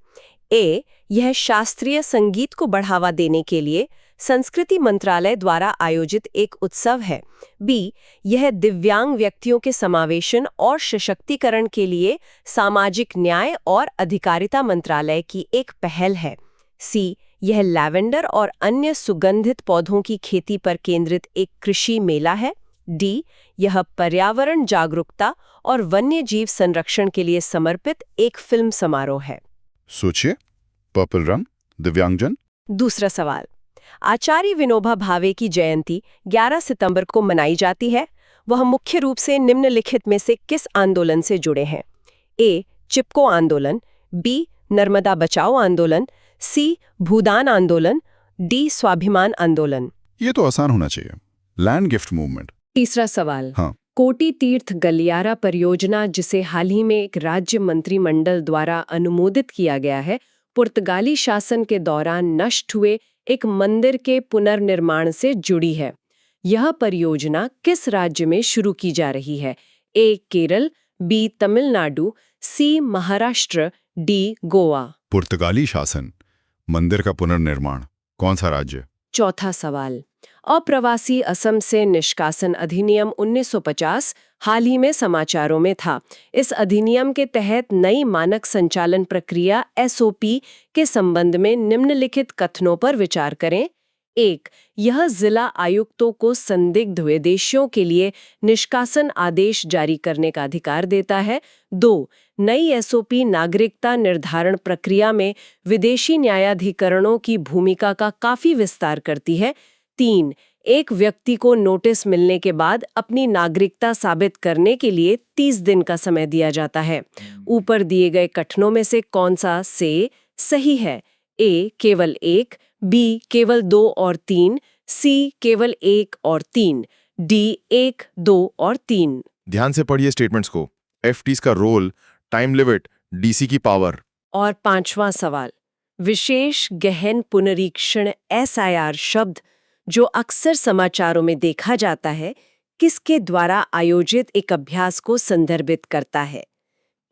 ए, यह शास्त्रीय संगीत को बढ़ावा देने के लिए संस्कृति मंत्रालय द्वारा आयोजित एक उत्सव है। बी, यह दिव्यांग व्यक्तियों के समावेशन और सशक्तिकरण के लिए सामाजिक न्याय और अधिकारिता मंत्रालय की एक पहल है। सी, यह लैवेंडर और अन्य सुगंधित पौधों की खेती पर केंद्रित एक कृषि मेला है। डी, यह पर्यावरण जागरूकता और वन्य जीव संरक्षण के लिए समर्पित एक फिल्म समारोह है। सोचिए, पर्पल रंग, दिव्यांगजन। दूसरा सवाल, आचार्य विनोबा भावे की जयंती 11 सितंबर को मनाई जाती है। वह मुख्य रूप से निम्नलिखित में से किस आंदोलन से जुड़े हैं? ए, चिपको आंदोलन, बी, नर्मदा बचाओ आंदोलन, सी, भूदान आंदोलन, डी, स्वाभिमान आंदोलन। ये तो आसान होना चाहिए, लैंड गिफ्ट मूवमेंट। तीसरा सवाल, हाँ। कोटी तीर्थ गलियारा परियोजना, जिसे हाल ही में एक राज्य मंत्रिमंडल द्वारा अनुमोदित किया गया है, पुर्तगाली शासन के दौरान नष्ट हुए एक मंदिर के पुनर्निर्माण से जुड़ी है। यह परियोजना किस राज्य में शुरू की जा रही है? ए, केरल, बी, तमिलनाडु, सी, महाराष्ट्र, डी, गोवा। पुर्तगाली शासन, मंदिर का पुनर्निर्माण, कौन सा राज्य? चौथा सवाल, अप्रवासी असम से निष्कासन अधिनियम 1950 हाल ही में समाचारों में था। इस अधिनियम के तहत नई मानक संचालन प्रक्रिया SOP के संबंध में निम्नलिखित कथनों पर विचार करें। 1. यह जिला आयुक्तों को संदिग्ध विदेशियों के लिए निष्कासन आदेश जारी करने का अधिकार देता है। 2. नई SOP नागरिकता निर्धारण प्रक्रिया में विदेशी न्यायाधिकरणों की भूमिका का काफी विस्तार करती है। 3. एक व्यक्ति को नोटिस मिलने के बाद अपनी नागरिकता साबित करने के लिए 30 दिन का समय दिया जाता है। ऊपर दिए गए कथनों में से कौन सा से सही है? ए, केवल 1, बी, केवल 2 और 3, सी, केवल 1 और 3, डी, 1, 2 और 3। ध्यान से पढ़िए स्टेटमेंट्स को। FTs का रोल, टाइम लिमिट, DC की पावर। और पांचवा सवाल, विशेष गहन पुनरीक्षण SIR शब्द जो अक्सर समाचारों में देखा जाता है, किसके द्वारा आयोजित एक अभ्यास को संदर्भित करता है?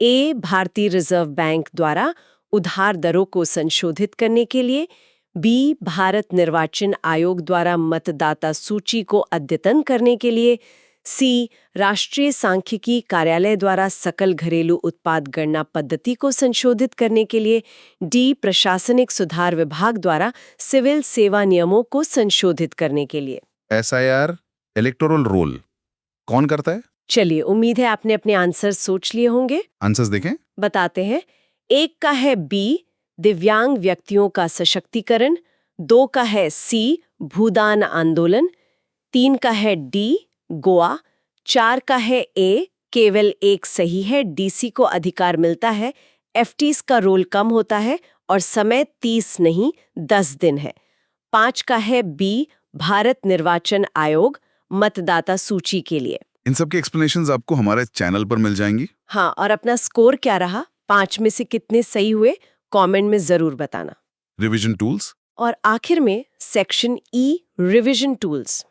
ए, भारतीय रिजर्व बैंक द्वारा उधार दरों को संशोधित करने के लिए, बी, भारत निर्वाचन आयोग द्वारा मतदाता सूची को अद्यतन करने के लिए, सी, राष्ट्रीय सांख्यिकी कार्यालय द्वारा सकल घरेलू उत्पाद गणना पद्धति को संशोधित करने के लिए, डी, प्रशासनिक सुधार विभाग द्वारा सिविल सेवा नियमों को संशोधित करने के लिए। SIR इलेक्टोरल रोल कौन करता है? चलिए, उम्मीद है आपने अपने आंसर सोच लिए होंगे। आंसर्स देखें। बताते हैं। 1 का है बी, दिव्यांग व्यक्तियों का सशक्तिकरण। 2 का है सी, भूदान आंदोलन। 3 का है डी, गोवा। 4 का है ए, केवल 1 सही है, DC को अधिकार मिलता है, FTs का रोल कम होता है और समय 30 नहीं 10 दिन है। 5 का है बी, भारत निर्वाचन आयोग मतदाता सूची के लिए। इन सब के एक्सप्लेनेशंस आपको हमारे चैनल पर मिल जाएंगी। हाँ, और अपना स्कोर क्या रहा, 5 में से कितने सही हुए, कमेंट में जरूर बताना। रिवीजन टूल्स और आखिर में सेक्शन E, रिवीजन टूल्स।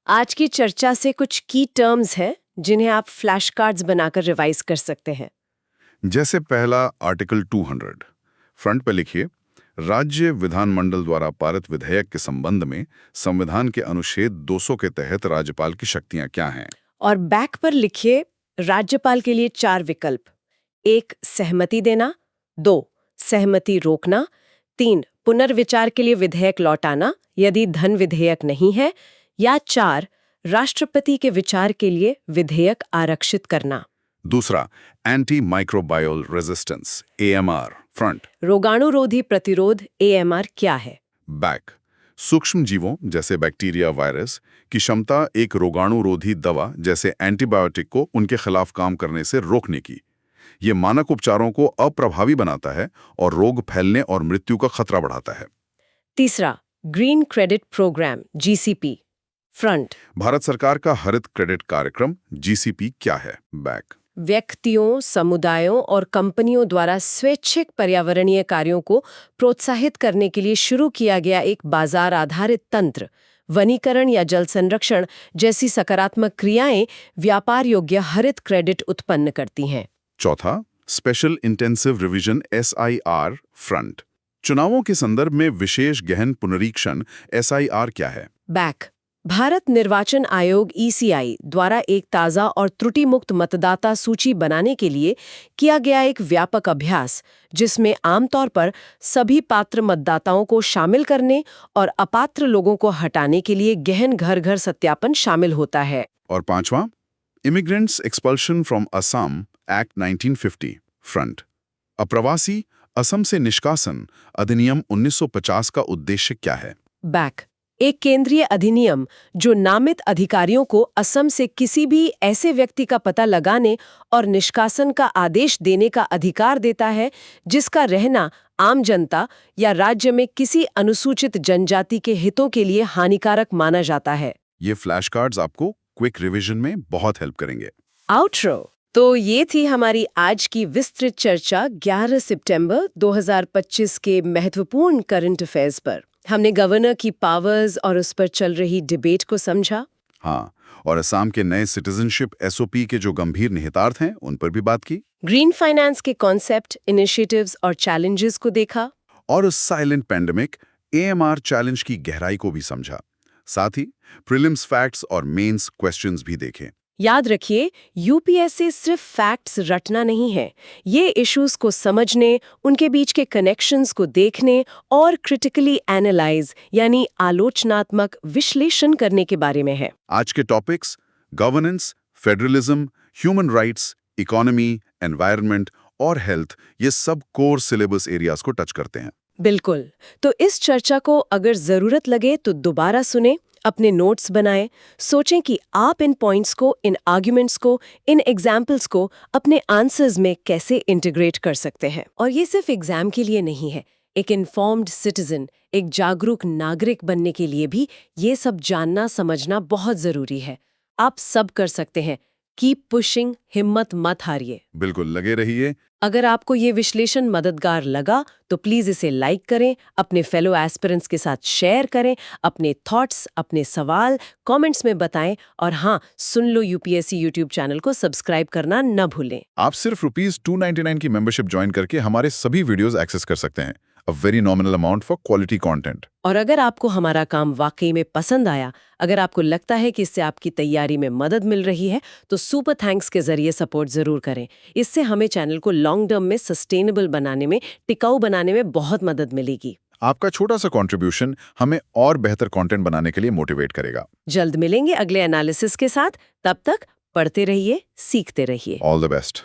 आज की चर्चा से कुछ की टर्म्स हैं जिन्हें आप फ्लैश कार्ड्स बनाकर रिवाइज कर सकते हैं। जैसे पहला आर्टिकल 200, फ्रंट पे लिखिए, राज्य विधानमंडल द्वारा पारित विधेयक के संबंध में संविधान के अनुच्छेद 200 के तहत राज्यपाल की शक्तियां क्या हैं। और बैक पर लिखिए राज्यपाल के लिए 4 विकल्प। 1, सहमति देना। 2, सहमति रोकना। 3, पुनर्विचार के लिए विधेयक लौटाना यदि धन विधेयक नहीं है। या 4, राष्ट्रपति के विचार के लिए विधेयक आरक्षित करना। दूसरा, anti microbial resistance AMR, front. रोगाणुरोधी प्रतिरोध AMR क्या है? बैक, सूक्ष्म जीवों जैसे बैक्टीरिया, वायरस की क्षमता एक रोगाणुरोधी दवा जैसे एंटीबायोटिक को उनके खिलाफ काम करने से रोकने की। ये मानक उपचारों को अप्रभावी बनाता है और रोग फैलने और मृत्यु का खतरा बढ़ाता है। तीसरा, green credit programme GCP, front. Bharat सरकार का हरित क्रेडिट कार्यक्रम GCP क्या है? बैक, व्यक्तियों, समुदायों और कंपनियों द्वारा स्वैच्छिक पर्यावरणीय कार्यों को प्रोत्साहित करने के लिए शुरू किया गया एक बाजार आधारित तंत्र। वनीकरण या जल संरक्षण जैसी सकारात्मक क्रियाएं व्यापार योग्य हरित क्रेडिट उत्पन्न करती हैं। चौथा, special intensive revision SIR front. चुनावों के संदर्भ में विशेष गहन पुनरीक्षण SIR क्या है? बैक भारत निर्वाचन आयोग ECI द्वारा एक ताज़ा और त्रुटि मुक्त मतदाता सूची बनाने के लिए किया गया एक व्यापक अभ्यास, जिसमें आमतौर पर सभी पात्र मतदाताओं को शामिल करने और अपात्र लोगों को हटाने के लिए गहन घर-घर सत्यापन शामिल होता है। और पांचवा, immigrants expulsion from Assam act 1950 front. अप्रवासी असम से निष्कासन अधिनियम 1950 का उद्देश्य क्या है? बैक एक केंद्रीय अधिनियम जो नामित अधिकारियों को असम से किसी भी ऐसे व्यक्ति का पता लगाने और निष्कासन का आदेश देने का अधिकार देता है जिसका रहना आम जनता या राज्य में किसी अनुसूचित जनजाति के हितों के लिए हानिकारक माना जाता है। ये फ्लैश कार्ड्स आपको क्विक रिवीजन में बहुत हेल्प करेंगे। आउट्रो तो ये थी हमारी आज की विस्तृत चर्चा 11 सितंबर 2025 के महत्वपूर्ण करंट अफेयर्स पर। हमने गवर्नर की पावर्स और उस पर चल रही डिबेट को समझा। हाँ, और असम के नए सिटीजनशिप SOP के जो गंभीर निहितार्थ हैं उन पर भी बात की। ग्रीन फाइनेंस के कॉन्सेप्ट, इनिशिएटिव्स और चैलेंजेस को देखा। और उस साइलेंट पैंडेमिक AMR चैलेंज की गहराई को भी समझा। साथ ही प्रीलिम्स फैक्ट्स और मेंस क्वेश्चंस भी देखें। याद रखिए, UPSC सिर्फ फैक्ट्स रटना नहीं है, ये इश्यूज को समझने, उनके बीच के कनेक्शंस को देखने और क्रिटिकली एनालाइज यानी आलोचनात्मक विश्लेषण करने के बारे में है। आज के topics governance, federalism, human rights, economy, environment और हेल्थ, ये सब कोर सिलेबस एरियाज को टच करते हैं। बिल्कुल। तो इस चर्चा को अगर जरूरत लगे तो दोबारा सुने, अपने नोट्स बनाएं, सोचें कि आप इन पॉइंट्स को, इन आर्ग्यूमेंट्स को, इन एग्जाम्पल्स को अपने आंसर्स में कैसे इंटीग्रेट कर सकते हैं। और ये सिर्फ एग्जाम के लिए नहीं है, एक इन्फॉर्म्ड सिटीजन, एक जागरूक नागरिक बनने के लिए भी ये सब जानना समझना बहुत जरूरी है। आप सब कर सकते हैं। कीप पुशिंग, हिम्मत मत हारिए। बिल्कुल, लगे रहिए। अगर आपको ये विश्लेषण मददगार लगा तो प्लीज इसे लाइक करें, अपने फेलो एस्पिरेंट्स के साथ शेयर करें, अपने थॉट्स, अपने सवाल कमेंट्स में बताएं और हाँ, सुन लो UPSC यूट्यूब चैनल को सब्सक्राइब करना न भूलें। आप सिर्फ ₹299 की मेंबरशिप ज्वाइन करके हमारे सभी वीडियोस एक्सेस कर सकते हैं। A very nominal amount for quality content. और अगर आपको हमारा काम वाकई में पसंद आया, अगर आपको लगता है कि इससे आपकी तैयारी में मदद मिल रही है, तो सुपर थैंक्स के जरिए सपोर्ट जरूर करें। इससे हमें चैनल को लॉन्ग टर्म में सस्टेनेबल बनाने में, टिकाऊ बनाने में बहुत मदद मिलेगी। आपका छोटा सा कंट्रीब्यूशन हमें और बेहतर कंटेंट बनाने के लिए मोटिवेट करेगा। जल्द मिलेंगे अगले एनालिसिस के साथ। तब तक पढ़ते रहिए, सीखते रहिए। All the best.